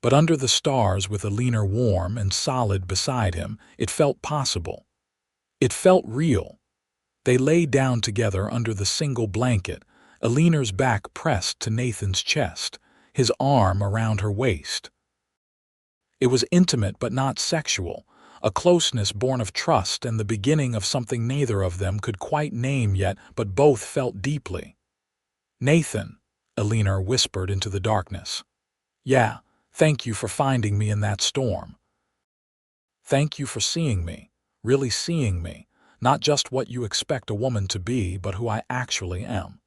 Speaker 1: But under the stars, with Alina warm and solid beside him, it felt possible. It felt real. They lay down together under the single blanket, Alina's back pressed to Nathan's chest, his arm around her waist. It was intimate but not sexual, a closeness born of trust and the beginning of something neither of them could quite name yet, but both felt deeply. "Nathan," Alina whispered into the darkness. "Yeah, thank you for finding me in that storm. Thank you for seeing me, really seeing me, not just what you expect a woman to be, but who I actually am.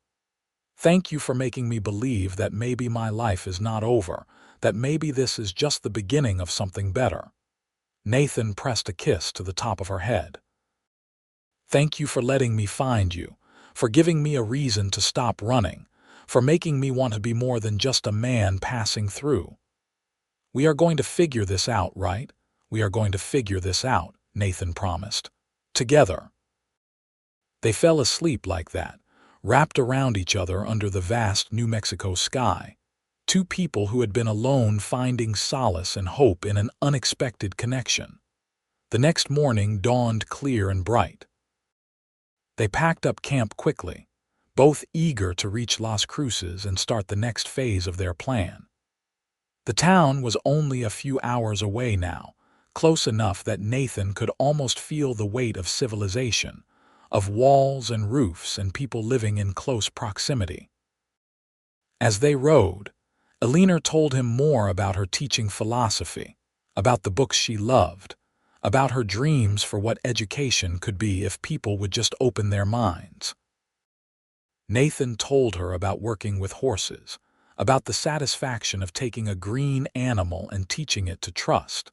Speaker 1: Thank you for making me believe that maybe my life is not over, that maybe this is just the beginning of something better." Nathan pressed a kiss to the top of her head. "Thank you for letting me find you, for giving me a reason to stop running, for making me want to be more than just a man passing through. We are going to figure this out, right? We are going to figure this out," Nathan promised. "Together." They fell asleep like that, wrapped around each other under the vast New Mexico sky. Two people who had been alone finding solace and hope in an unexpected connection. The next morning dawned clear and bright. They packed up camp quickly, both eager to reach Las Cruces and start the next phase of their plan. The town was only a few hours away now, close enough that Nathan could almost feel the weight of civilization, of walls and roofs and people living in close proximity. As they rode, Alina told him more about her teaching philosophy, about the books she loved, about her dreams for what education could be if people would just open their minds. Nathan told her about working with horses, about the satisfaction of taking a green animal and teaching it to trust,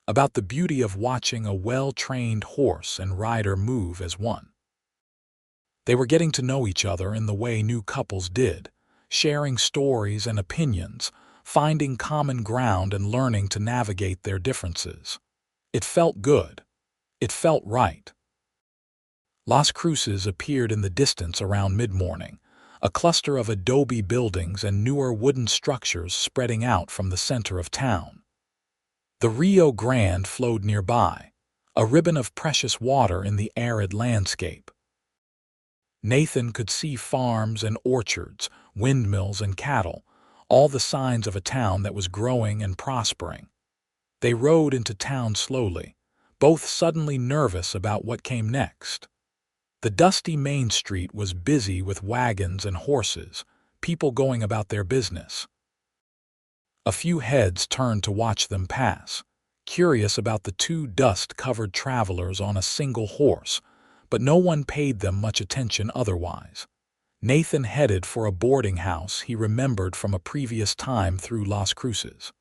Speaker 1: about the beauty of watching a well-trained horse and rider move as one. They were getting to know each other in the way new couples did, sharing stories and opinions, finding common ground and learning to navigate their differences. It felt good. It felt right. Las Cruces appeared in the distance around mid-morning, a cluster of adobe buildings and newer wooden structures spreading out from the center of town. The Rio Grande flowed nearby, a ribbon of precious water in the arid landscape. Nathan could see farms and orchards, windmills and cattle, all the signs of a town that was growing and prospering. They rode into town slowly, both suddenly nervous about what came next. The dusty main street was busy with wagons and horses, people going about their business. A few heads turned to watch them pass, curious about the two dust-covered travelers on a single horse, but no one paid them much attention otherwise. Nathan headed for a boarding house he remembered from a previous time through Las Cruces.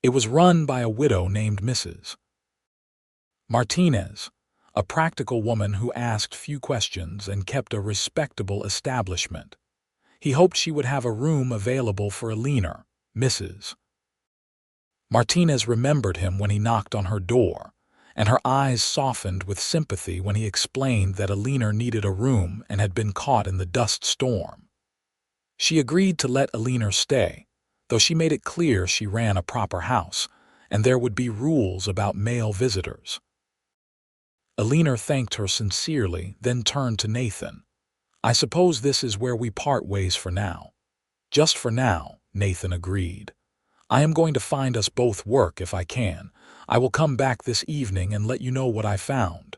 Speaker 1: It was run by a widow named Mrs. Martinez, a practical woman who asked few questions and kept a respectable establishment. He hoped she would have a room available for Alina. Mrs. Martinez remembered him when he knocked on her door, and her eyes softened with sympathy when he explained that Alina needed a room and had been caught in the dust storm. She agreed to let Alina stay, though she made it clear she ran a proper house, and there would be rules about male visitors. Alina thanked her sincerely, then turned to Nathan. "I suppose this is where we part ways for now." "Just for now," Nathan agreed. "I am going to find us both work if I can. I will come back this evening and let you know what I found."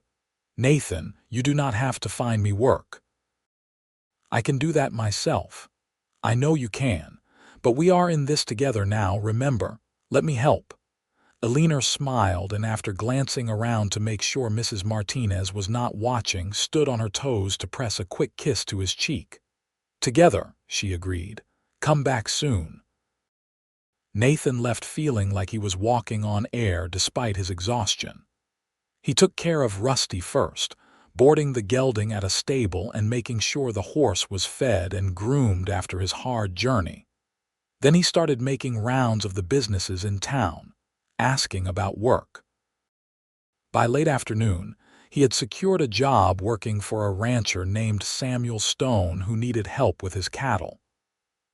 Speaker 1: "Nathan, you do not have to find me work. I can do that myself." "I know you can, but we are in this together now, remember. Let me help." Alina smiled and, after glancing around to make sure Mrs. Martinez was not watching, stood on her toes to press a quick kiss to his cheek. "Together," she agreed. "Come back soon." Nathan left feeling like he was walking on air despite his exhaustion. He took care of Rusty first, boarding the gelding at a stable and making sure the horse was fed and groomed after his hard journey. Then he started making rounds of the businesses in town, asking about work. By late afternoon, he had secured a job working for a rancher named Samuel Stone who needed help with his cattle.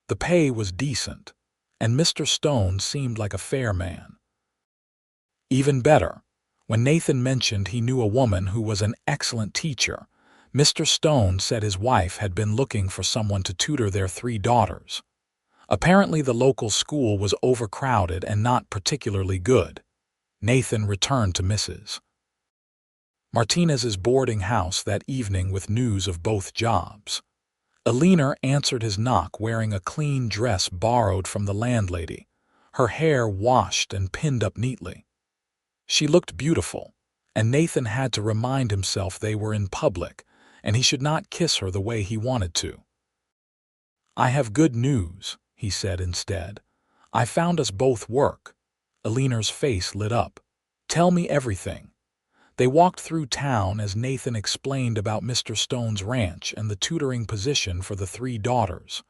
Speaker 1: The pay was decent, and Mr. Stone seemed like a fair man. Even better, when Nathan mentioned he knew a woman who was an excellent teacher, Mr. Stone said his wife had been looking for someone to tutor their 3 daughters. Apparently the local school was overcrowded and not particularly good. Nathan returned to Mrs. Martinez's boarding house that evening with news of both jobs. Alina answered his knock wearing a clean dress borrowed from the landlady, her hair washed and pinned up neatly. She looked beautiful, and Nathan had to remind himself they were in public, and he should not kiss her the way he wanted to. "I have good news," he said instead. "I found us both work." Alina's face lit up. "Tell me everything." They walked through town as Nathan explained about Mr. Stone's ranch and the tutoring position for the 3 daughters.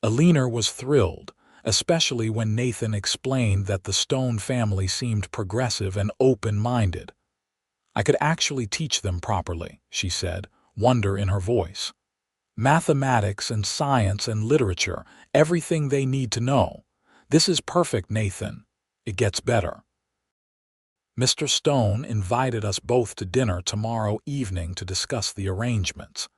Speaker 1: Alina was thrilled, especially when Nathan explained that the Stone family seemed progressive and open-minded. "I could actually teach them properly," she said, wonder in her voice. "Mathematics and science and literature, everything they need to know. This is perfect, Nathan. It gets better." Mr. Stone invited us both to dinner tomorrow evening to discuss the arrangements.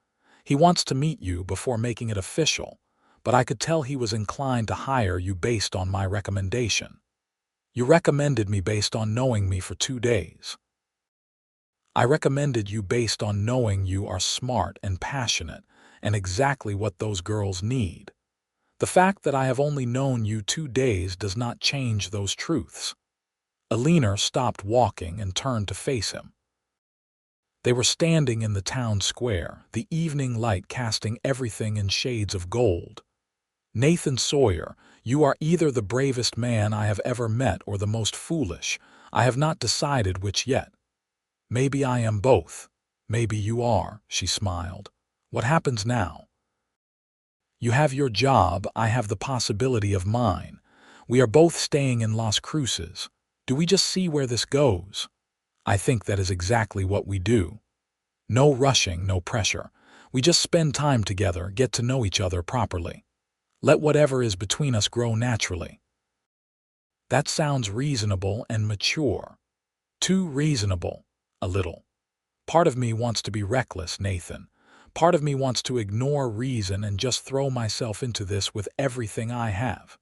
Speaker 1: He wants to meet you before making it official, but I could tell he was inclined to hire you based on my recommendation. You recommended me based on knowing me for 2 days. I recommended you based on knowing you are smart and passionate and exactly what those girls need. The fact that I have only known you 2 days does not change those truths. Alina stopped walking and turned to face him. They were standing in the town square, the evening light casting everything in shades of gold. "Nathan Sawyer, you are either the bravest man I have ever met or the most foolish. I have not decided which yet." "Maybe I am both. Maybe you are," she smiled. "What happens now?" "You have your job, I have the possibility of mine. We are both staying in Las Cruces. Do we just see where this goes?" "I think that is exactly what we do. No rushing, no pressure. We just spend time together, get to know each other properly. Let whatever is between us grow naturally." That sounds reasonable and mature. Too reasonable, a little. Part of me wants to be reckless, Nathan. Part of me wants to ignore reason and just throw myself into this with everything I have.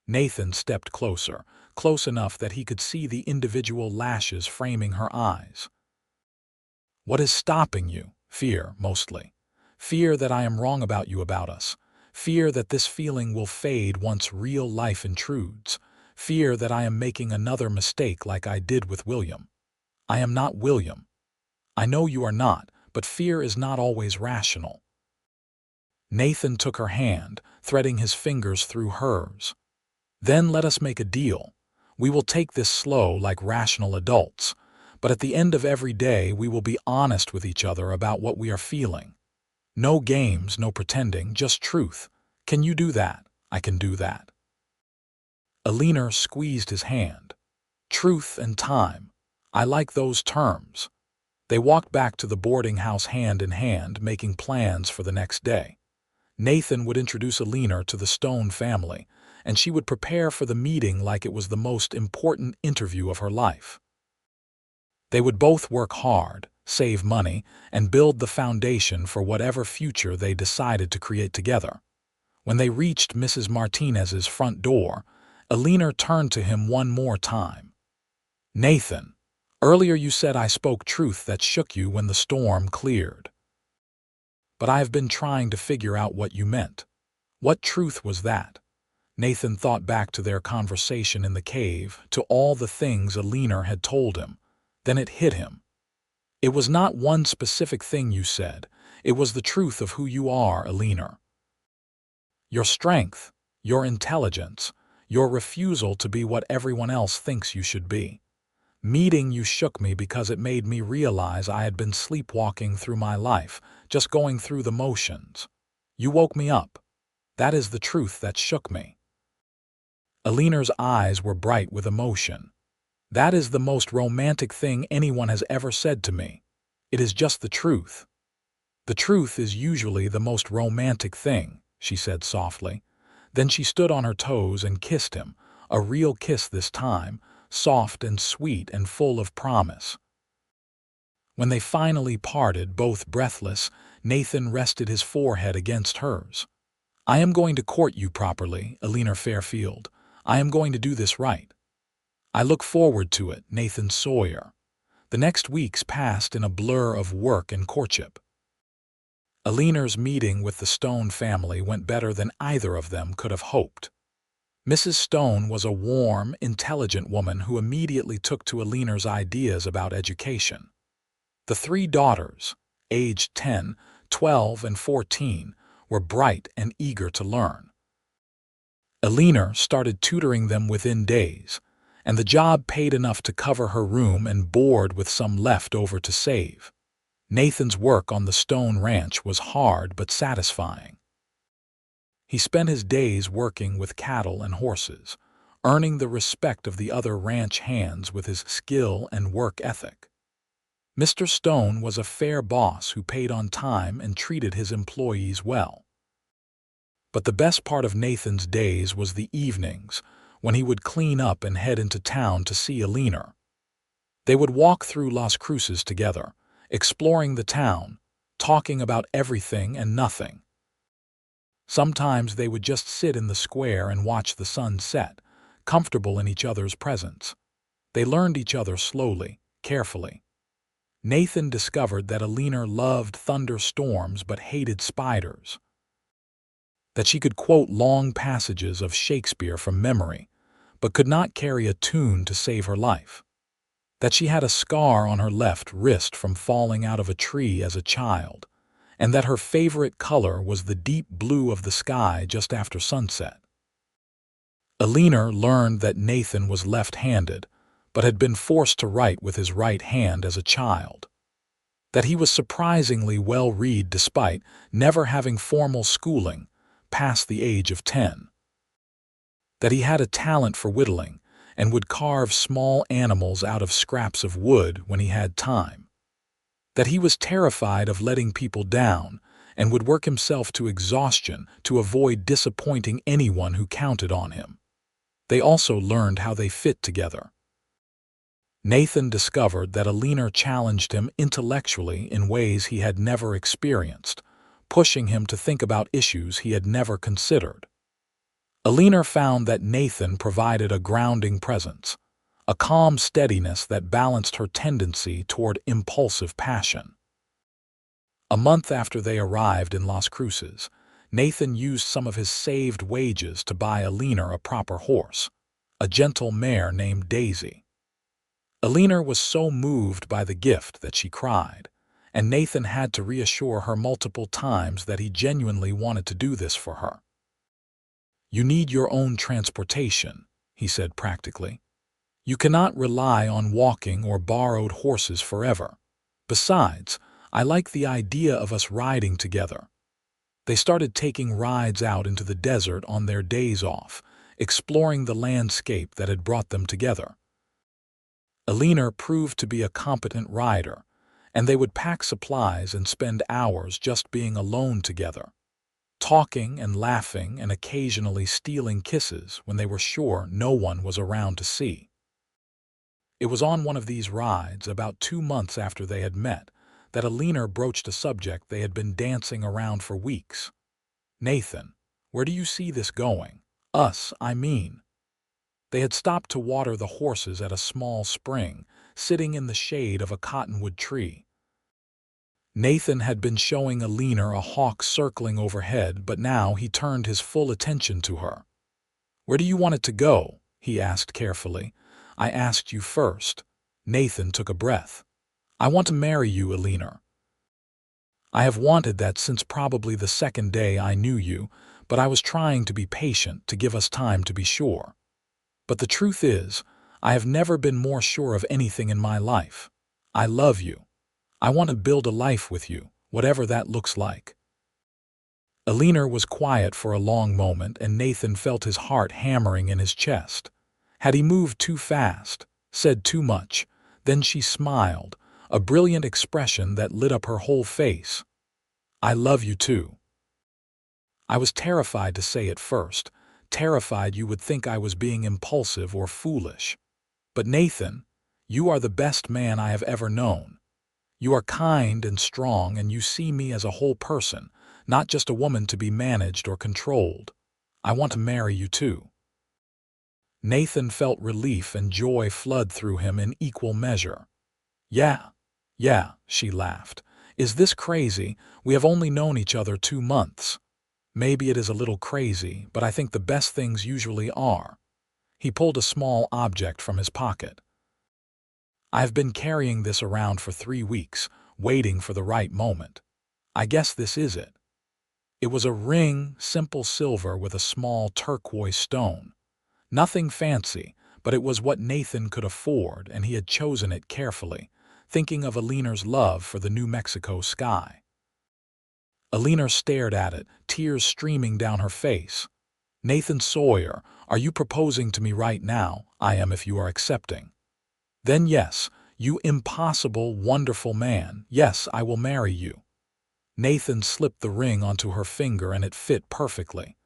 Speaker 1: Nathan stepped closer, close enough that he could see the individual lashes framing her eyes. "What is stopping you?" "Fear, mostly. Fear that I am wrong about you, about us. Fear that this feeling will fade once real life intrudes. Fear that I am making another mistake like I did with William. I am not William. I know you are not, but fear is not always rational." Nathan took her hand, threading his fingers through hers. "Then let us make a deal. We will take this slow like rational adults, but at the end of every day we will be honest with each other about what we are feeling. No games, no pretending, just truth. Can you do that? I can do that." Alina squeezed his hand. "Truth and time. I like those terms." They walked back to the boarding house hand in hand, making plans for the next day. Nathan would introduce Alina to the Stone family, and she would prepare for the meeting like it was the most important interview of her life. They would both work hard, save money, and build the foundation for whatever future they decided to create together. When they reached Mrs. Martinez's front door, Alina turned to him one more time. "Nathan, earlier you said I spoke truth that shook you when the storm cleared. But I have been trying to figure out what you meant. What truth was that?" Nathan thought back to their conversation in the cave, to all the things Alina had told him. Then it hit him. "It was not one specific thing you said. It was the truth of who you are, Alina. Your strength, your intelligence, your refusal to be what everyone else thinks you should be. Meeting you shook me because it made me realize I had been sleepwalking through my life, just going through the motions. You woke me up. That is the truth that shook me." Alina's eyes were bright with emotion. "That is the most romantic thing anyone has ever said to me. It is just the truth." "The truth is usually the most romantic thing," she said softly. Then she stood on her toes and kissed him, a real kiss this time, soft and sweet and full of promise. When they finally parted, both breathless, Nathan rested his forehead against hers. "I am going to court you properly, Alina Fairfield. I am going to do this right. I look forward to it, Nathan Sawyer." The next weeks passed in a blur of work and courtship. Alina's meeting with the Stone family went better than either of them could have hoped. Mrs. Stone was a warm, intelligent woman who immediately took to Alina's ideas about education. The three daughters, aged 10, 12, and 14, were bright and eager to learn. Alina started tutoring them within days, and the job paid enough to cover her room and board with some left over to save. Nathan's work on the Stone Ranch was hard but satisfying. He spent his days working with cattle and horses, earning the respect of the other ranch hands with his skill and work ethic. Mr. Stone was a fair boss who paid on time and treated his employees well. But the best part of Nathan's days was the evenings, when he would clean up and head into town to see Alina. They would walk through Las Cruces together, exploring the town, talking about everything and nothing. Sometimes they would just sit in the square and watch the sun set, comfortable in each other's presence. They learned each other slowly, carefully. Nathan discovered that Alina loved thunderstorms but hated spiders, that she could quote long passages of Shakespeare from memory, but could not carry a tune to save her life, that she had a scar on her left wrist from falling out of a tree as a child, and that her favorite color was the deep blue of the sky just after sunset. Alina learned that Nathan was left-handed, but had been forced to write with his right hand as a child, that he was surprisingly well-read despite never having formal schooling past the age of 10, that he had a talent for whittling and would carve small animals out of scraps of wood when he had time, that he was terrified of letting people down and would work himself to exhaustion to avoid disappointing anyone who counted on him. They also learned how they fit together. Nathan discovered that Alina challenged him intellectually in ways he had never experienced, pushing him to think about issues he had never considered. Alina found that Nathan provided a grounding presence, a calm steadiness that balanced her tendency toward impulsive passion. A month after they arrived in Las Cruces, Nathan used some of his saved wages to buy Alina a proper horse, a gentle mare named Daisy. Alina was so moved by the gift that she cried, and Nathan had to reassure her multiple times that he genuinely wanted to do this for her. "You need your own transportation," he said practically. "You cannot rely on walking or borrowed horses forever. Besides, I like the idea of us riding together." They started taking rides out into the desert on their days off, exploring the landscape that had brought them together. Alina proved to be a competent rider, and they would pack supplies and spend hours just being alone together, talking and laughing and occasionally stealing kisses when they were sure no one was around to see. It was on one of these rides, about 2 months after they had met, that Alina broached a subject they had been dancing around for weeks. "Nathan, where do you see this going? Us, I mean." They had stopped to water the horses at a small spring, sitting in the shade of a cottonwood tree. Nathan had been showing Alina a hawk circling overhead, but now he turned his full attention to her. "Where do you want it to go?" he asked carefully. "I asked you first." Nathan took a breath. "I want to marry you, Alina. I have wanted that since probably the second day I knew you, but I was trying to be patient to give us time to be sure. But the truth is, I have never been more sure of anything in my life. I love you. I want to build a life with you, whatever that looks like." Alina was quiet for a long moment, and Nathan felt his heart hammering in his chest. Had he moved too fast, said too much? Then she smiled, a brilliant expression that lit up her whole face. "I love you too." I was terrified to say it first, terrified you would think I was being impulsive or foolish. But Nathan, you are the best man I have ever known. You are kind and strong, and you see me as a whole person, not just a woman to be managed or controlled. I want to marry you too. Nathan felt relief and joy flood through him in equal measure. Yeah, she laughed. Is this crazy? We have only known each other 2 months. Maybe it is a little crazy, but I think the best things usually are. He pulled a small object from his pocket. I've been carrying this around for 3 weeks, waiting for the right moment. I guess this is it. It was a ring, simple silver with a small turquoise stone. Nothing fancy, but it was what Nathan could afford, and he had chosen it carefully, thinking of Alina's love for the New Mexico sky. Alina stared at it, tears streaming down her face. "Nathan Sawyer, are you proposing to me right now?" "I am, if you are accepting." "Then yes, you impossible, wonderful man. Yes, I will marry you." Nathan slipped the ring onto her finger, and it fit perfectly.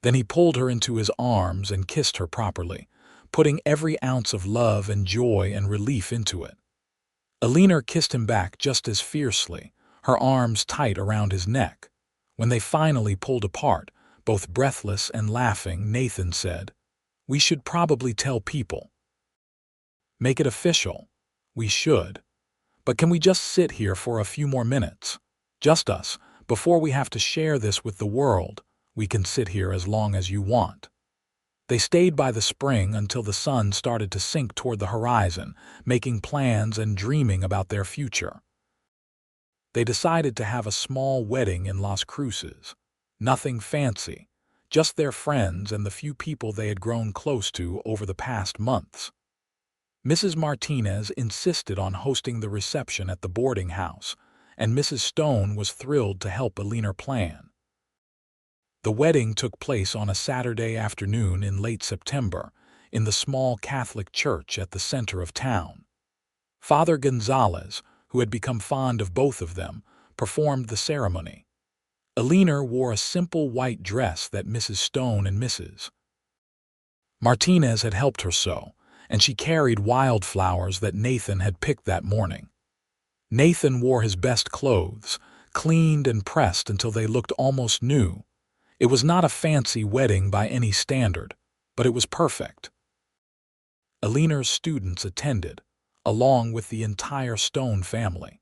Speaker 1: Then he pulled her into his arms and kissed her properly, putting every ounce of love and joy and relief into it. Alina kissed him back just as fiercely, her arms tight around his neck. When they finally pulled apart, both breathless and laughing, Nathan said, "We should probably tell people. Make it official." "We should. But can we just sit here for a few more minutes? Just us, before we have to share this with the world. We can sit here as long as you want." They stayed by the spring until the sun started to sink toward the horizon, making plans and dreaming about their future. They decided to have a small wedding in Las Cruces. Nothing fancy, just their friends and the few people they had grown close to over the past months. Mrs. Martinez insisted on hosting the reception at the boarding house, and Mrs. Stone was thrilled to help Alina plan. The wedding took place on a Saturday afternoon in late September, in the small Catholic church at the center of town. Father Gonzalez, who had become fond of both of them, performed the ceremony. Alina wore a simple white dress that Mrs. Stone and Mrs. Martinez had helped her sew, and she carried wildflowers that Nathan had picked that morning. Nathan wore his best clothes, cleaned and pressed until they looked almost new. It was not a fancy wedding by any standard, but it was perfect. Alina's students attended, along with the entire Stone family.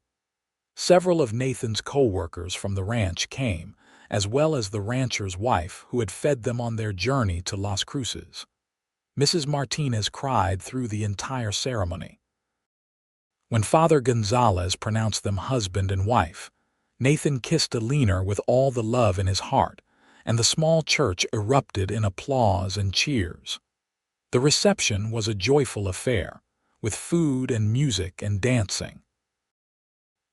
Speaker 1: Several of Nathan's co-workers from the ranch came, as well as the rancher's wife who had fed them on their journey to Las Cruces. Mrs. Martinez cried through the entire ceremony. When Father Gonzalez pronounced them husband and wife, Nathan kissed Alina with all the love in his heart, and the small church erupted in applause and cheers. The reception was a joyful affair, with food and music and dancing.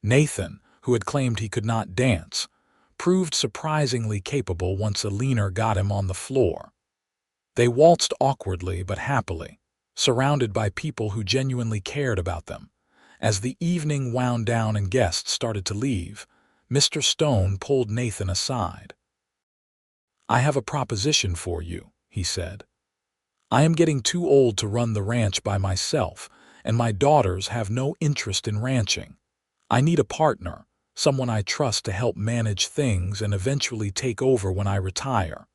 Speaker 1: Nathan, who had claimed he could not dance, proved surprisingly capable once Alina got him on the floor. They waltzed awkwardly but happily, surrounded by people who genuinely cared about them. As the evening wound down and guests started to leave, Mr. Stone pulled Nathan aside. "I have a proposition for you," he said. "I am getting too old to run the ranch by myself, and my daughters have no interest in ranching. I need a partner, someone I trust to help manage things and eventually take over when I retire.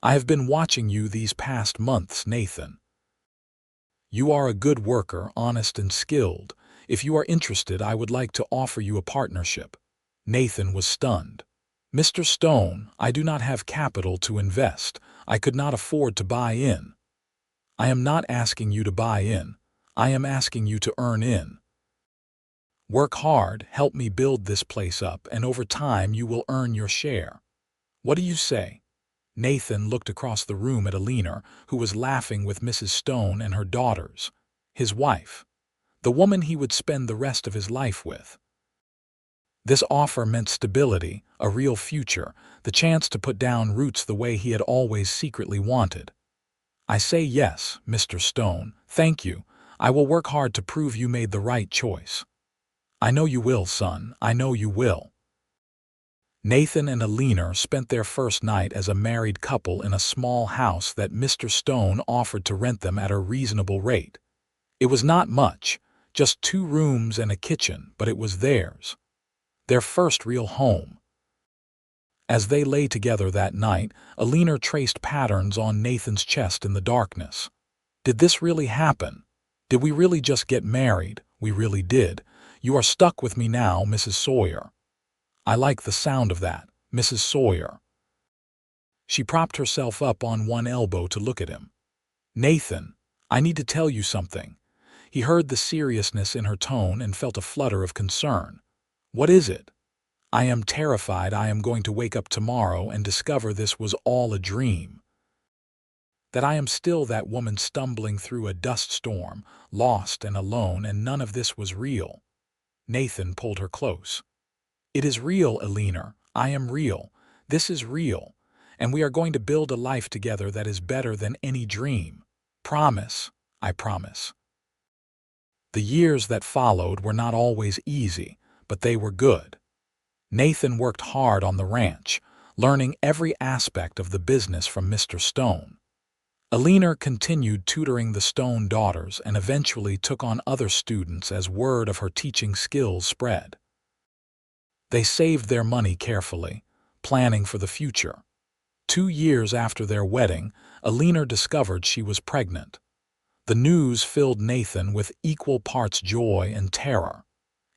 Speaker 1: I have been watching you these past months, Nathan. You are a good worker, honest and skilled. If you are interested, I would like to offer you a partnership." Nathan was stunned. "Mr. Stone, I do not have capital to invest. I could not afford to buy in." "I am not asking you to buy in. I am asking you to earn in. Work hard, help me build this place up, and over time you will earn your share. What do you say?" Nathan looked across the room at Alina, who was laughing with Mrs. Stone and her daughters, his wife, the woman he would spend the rest of his life with. This offer meant stability, a real future, the chance to put down roots the way he had always secretly wanted. "I say yes, Mr. Stone, thank you. I will work hard to prove you made the right choice." "I know you will, son, I know you will." Nathan and Alina spent their first night as a married couple in a small house that Mr. Stone offered to rent them at a reasonable rate. It was not much, just 2 rooms and a kitchen, but it was theirs. Their first real home. As they lay together that night, Alina traced patterns on Nathan's chest in the darkness. Did this really happen? Did we really just get married? We really did. You are stuck with me now, Mrs. Sawyer. I like the sound of that, Mrs. Sawyer. She propped herself up on one elbow to look at him. "Nathan, I need to tell you something." He heard the seriousness in her tone and felt a flutter of concern. "What is it?" "I am terrified I am going to wake up tomorrow and discover this was all a dream. That I am still that woman stumbling through a dust storm, lost and alone, and none of this was real." Nathan pulled her close. "It is real, Alina. I am real. This is real. And we are going to build a life together that is better than any dream. Promise. I promise." The years that followed were not always easy, but they were good. Nathan worked hard on the ranch, learning every aspect of the business from Mr. Stone. Alina continued tutoring the Stone daughters and eventually took on other students as word of her teaching skills spread. They saved their money carefully, planning for the future. 2 years after their wedding, Alina discovered she was pregnant. The news filled Nathan with equal parts joy and terror.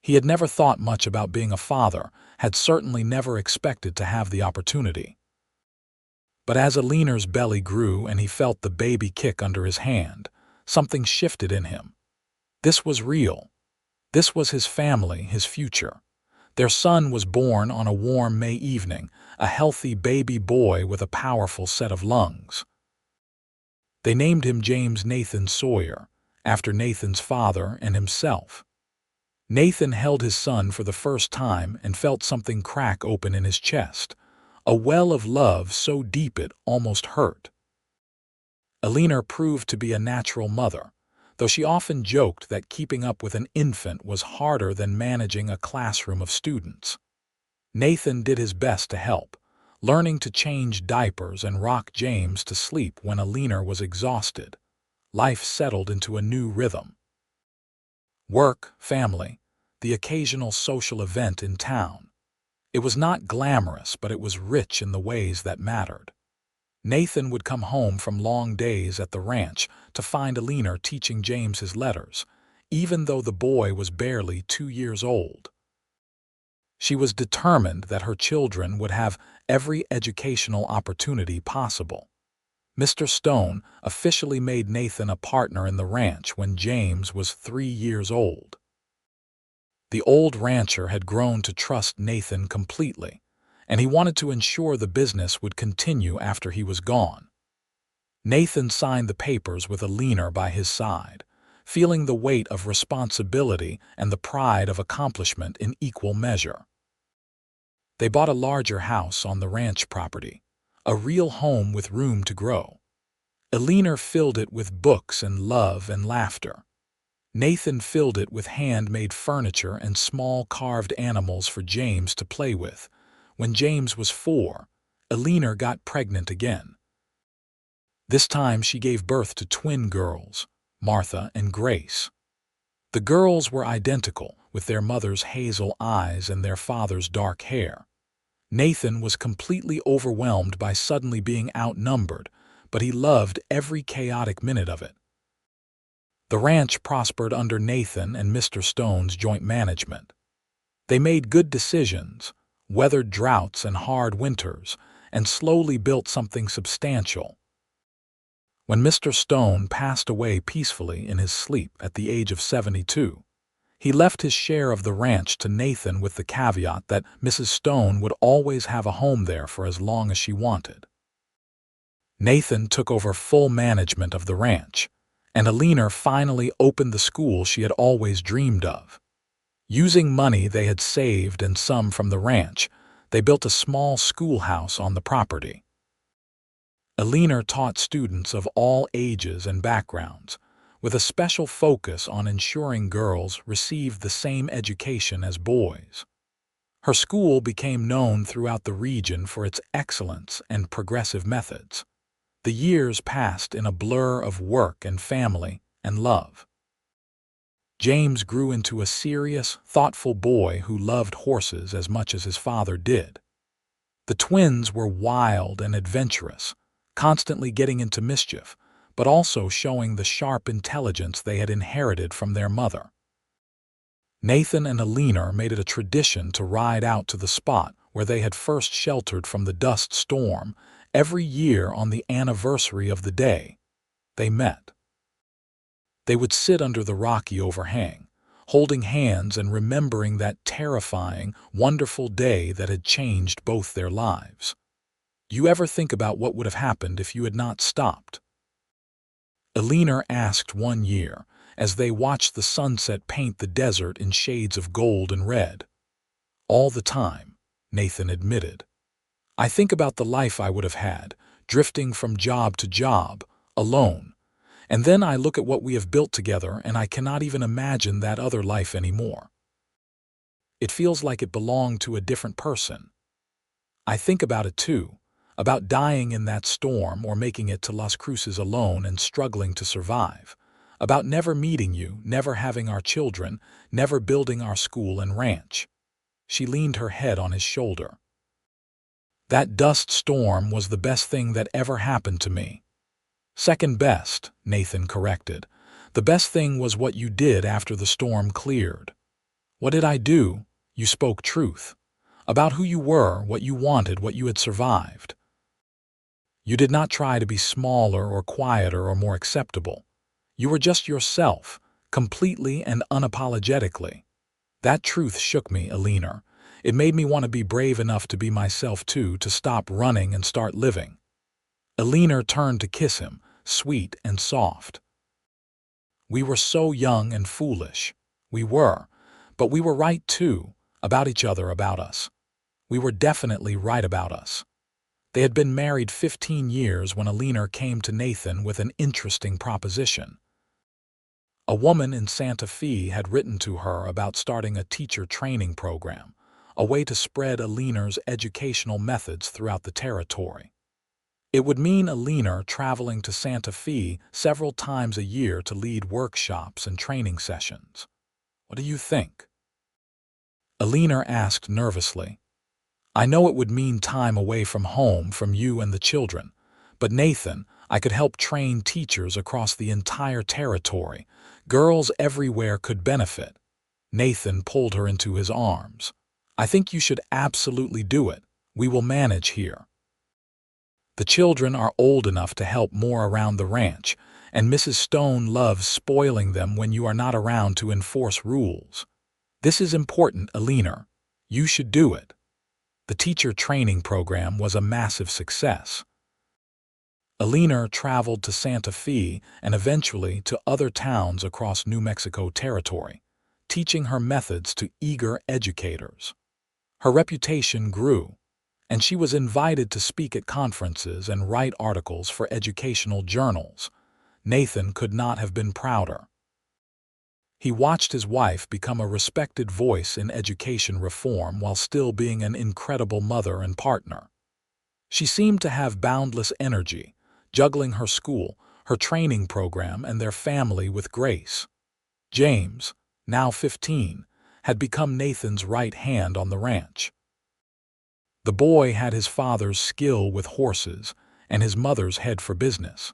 Speaker 1: He had never thought much about being a father, had certainly never expected to have the opportunity. But as Alina's belly grew and he felt the baby kick under his hand, something shifted in him. This was real. This was his family, his future. Their son was born on a warm May evening, a healthy baby boy with a powerful set of lungs. They named him James Nathan Sawyer, after Nathan's father and himself. Nathan held his son for the first time and felt something crack open in his chest, a well of love so deep it almost hurt. Alina proved to be a natural mother, though she often joked that keeping up with an infant was harder than managing a classroom of students. Nathan did his best to help, learning to change diapers and rock James to sleep when Alina was exhausted. Life settled into a new rhythm. Work, family, the occasional social event in town. It was not glamorous, but it was rich in the ways that mattered. Nathan would come home from long days at the ranch to find Alina teaching James his letters, even though the boy was barely 2 years old. She was determined that her children would have every educational opportunity possible. Mr. Stone officially made Nathan a partner in the ranch when James was 3 years old. The old rancher had grown to trust Nathan completely, and he wanted to ensure the business would continue after he was gone. Nathan signed the papers with Alina by his side, feeling the weight of responsibility and the pride of accomplishment in equal measure. They bought a larger house on the ranch property, a real home with room to grow. Alina filled it with books and love and laughter. Nathan filled it with handmade furniture and small carved animals for James to play with. When James was 4, Alina got pregnant again. This time she gave birth to twin girls, Martha and Grace. The girls were identical, with their mother's hazel eyes and their father's dark hair. Nathan was completely overwhelmed by suddenly being outnumbered, but he loved every chaotic minute of it. The ranch prospered under Nathan and Mr. Stone's joint management. They made good decisions, weathered droughts and hard winters, and slowly built something substantial. When Mr. Stone passed away peacefully in his sleep at the age of 72, he left his share of the ranch to Nathan with the caveat that Mrs. Stone would always have a home there for as long as she wanted. Nathan took over full management of the ranch, and Alina finally opened the school she had always dreamed of. Using money they had saved and some from the ranch, they built a small schoolhouse on the property. Alina taught students of all ages and backgrounds, with a special focus on ensuring girls received the same education as boys. Her school became known throughout the region for its excellence and progressive methods. The years passed in a blur of work and family and love. James grew into a serious, thoughtful boy who loved horses as much as his father did. The twins were wild and adventurous, constantly getting into mischief, but also showing the sharp intelligence they had inherited from their mother. Nathan and Alina made it a tradition to ride out to the spot where they had first sheltered from the dust storm every year on the anniversary of the day they met. They would sit under the rocky overhang, holding hands and remembering that terrifying, wonderful day that had changed both their lives. You ever think about what would have happened if you had not stopped? Alina asked one year, as they watched the sunset paint the desert in shades of gold and red. All the time, Nathan admitted. I think about the life I would have had, drifting from job to job, alone. And then I look at what we have built together and I cannot even imagine that other life anymore. It feels like it belonged to a different person. I think about it too, about dying in that storm or making it to Las Cruces alone and struggling to survive, about never meeting you, never having our children, never building our school and ranch. She leaned her head on his shoulder. That dust storm was the best thing that ever happened to me. Second best, Nathan corrected. The best thing was what you did after the storm cleared. What did I do? You spoke truth. About who you were, what you wanted, what you had survived. You did not try to be smaller or quieter or more acceptable. You were just yourself, completely and unapologetically. That truth shook me, Alina. It made me want to be brave enough to be myself too, to stop running and start living. Alina turned to kiss him, sweet and soft. We were so young and foolish. We were. But we were right too, about each other, about us. We were definitely right about us. They had been married 15 years when Alina came to Nathan with an interesting proposition. A woman in Santa Fe had written to her about starting a teacher training program, a way to spread Alina's educational methods throughout the territory. It would mean Alina traveling to Santa Fe several times a year to lead workshops and training sessions. What do you think? Alina asked nervously. I know it would mean time away from home, from you and the children, but Nathan, I could help train teachers across the entire territory. Girls everywhere could benefit. Nathan pulled her into his arms. I think you should absolutely do it. We will manage here. The children are old enough to help more around the ranch, and Mrs. Stone loves spoiling them when you are not around to enforce rules. This is important, Alina. You should do it. The teacher training program was a massive success. Alina traveled to Santa Fe and eventually to other towns across New Mexico territory, teaching her methods to eager educators. Her reputation grew, and she was invited to speak at conferences and write articles for educational journals. Nathan could not have been prouder. He watched his wife become a respected voice in education reform while still being an incredible mother and partner. She seemed to have boundless energy, juggling her school, her training program, and their family with grace. James, now 15, had become Nathan's right hand on the ranch. The boy had his father's skill with horses and his mother's head for business.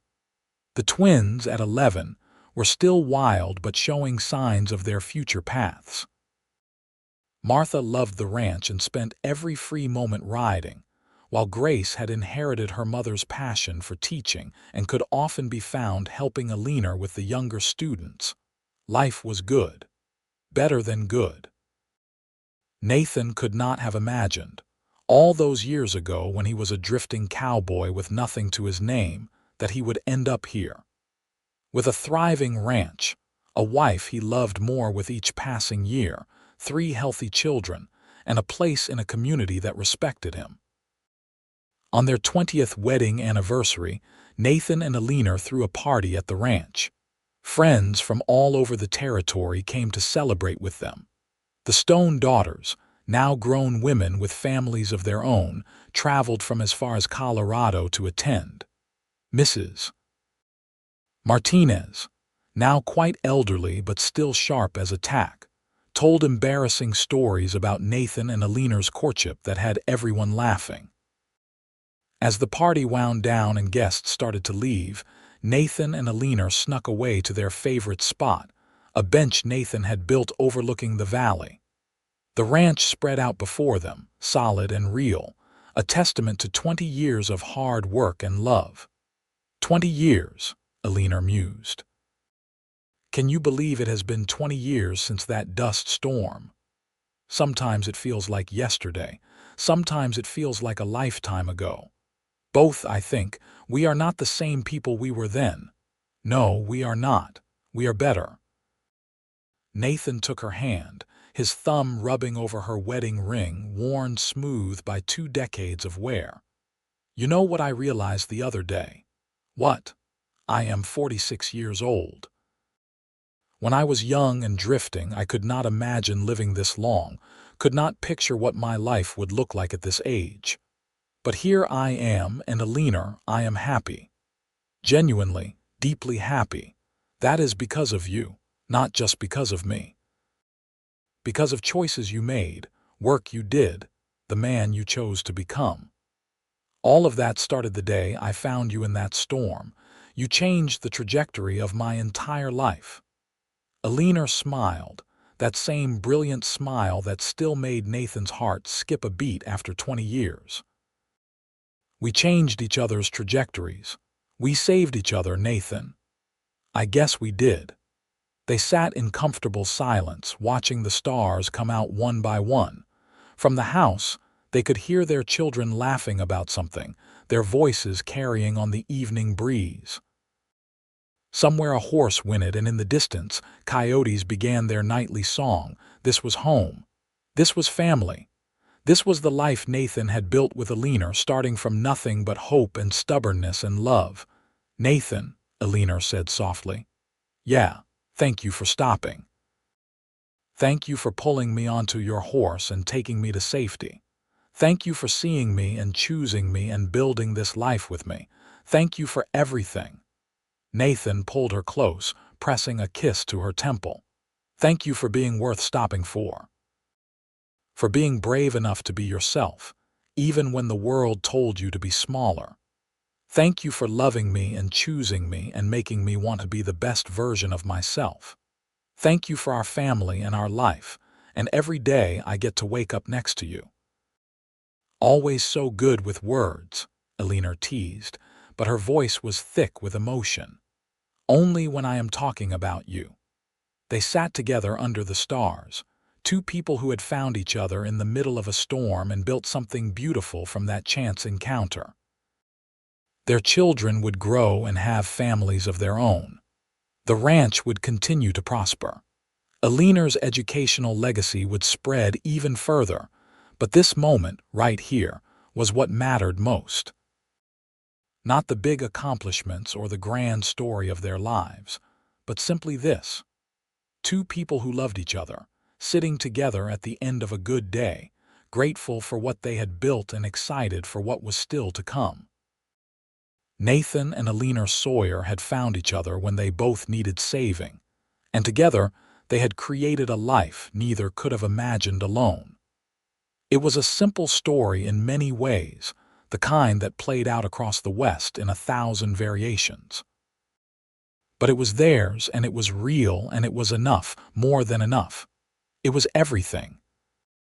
Speaker 1: The twins, at 11, were still wild but showing signs of their future paths. Martha loved the ranch and spent every free moment riding, while Grace had inherited her mother's passion for teaching and could often be found helping Alina with the younger students. Life was good. Better than good. Nathan could not have imagined, all those years ago when he was a drifting cowboy with nothing to his name, that he would end up here. With a thriving ranch, a wife he loved more with each passing year, 3 healthy children, and a place in a community that respected him. On their 20th wedding anniversary, Nathan and Alina threw a party at the ranch. Friends from all over the territory came to celebrate with them. The Stone daughters, now grown women with families of their own, traveled from as far as Colorado to attend. Mrs. Martinez, now quite elderly but still sharp as a tack, told embarrassing stories about Nathan and Alina's courtship that had everyone laughing. As the party wound down and guests started to leave, Nathan and Alina snuck away to their favorite spot, a bench Nathan had built overlooking the valley. The ranch spread out before them, solid and real, a testament to 20 years of hard work and love. 20 years, Alina mused. Can you believe it has been 20 years since that dust storm? Sometimes it feels like yesterday, sometimes it feels like a lifetime ago. Both, I think. We are not the same people we were then. No, we are not. We are better. Nathan took her hand, his thumb rubbing over her wedding ring, worn smooth by 2 decades of wear. You know what I realized the other day? What? I am 46 years old. When I was young and drifting, I could not imagine living this long, could not picture what my life would look like at this age. But here I am, and Alina, I am happy. Genuinely, deeply happy. That is because of you, not just because of me. Because of choices you made, work you did, the man you chose to become. All of that started the day I found you in that storm. You changed the trajectory of my entire life. Alina smiled, that same brilliant smile that still made Nathan's heart skip a beat after 20 years. We changed each other's trajectories. We saved each other, Nathan. I guess we did. They sat in comfortable silence, watching the stars come out one by one. From the house, they could hear their children laughing about something, their voices carrying on the evening breeze. Somewhere a horse whinnied, and in the distance, coyotes began their nightly song. This was home. This was family. This was the life Nathan had built with Alina, starting from nothing but hope and stubbornness and love. Nathan, Alina said softly. Yeah, thank you for stopping. Thank you for pulling me onto your horse and taking me to safety. Thank you for seeing me and choosing me and building this life with me. Thank you for everything. Nathan pulled her close, pressing a kiss to her temple. Thank you for being worth stopping for. For being brave enough to be yourself, even when the world told you to be smaller. Thank you for loving me and choosing me and making me want to be the best version of myself. Thank you for our family and our life, and every day I get to wake up next to you. Always so good with words, Alina teased, but her voice was thick with emotion. Only when I am talking about you. They sat together under the stars, 2 people who had found each other in the middle of a storm and built something beautiful from that chance encounter. Their children would grow and have families of their own. The ranch would continue to prosper. Alina's educational legacy would spread even further, but this moment, right here, was what mattered most. Not the big accomplishments or the grand story of their lives, but simply this. 2 people who loved each other, sitting together at the end of a good day, grateful for what they had built and excited for what was still to come. Nathan and Alina Sawyer had found each other when they both needed saving, and together they had created a life neither could have imagined alone. It was a simple story in many ways, the kind that played out across the West in 1,000 variations. But it was theirs, and it was real, and it was enough, more than enough. It was everything.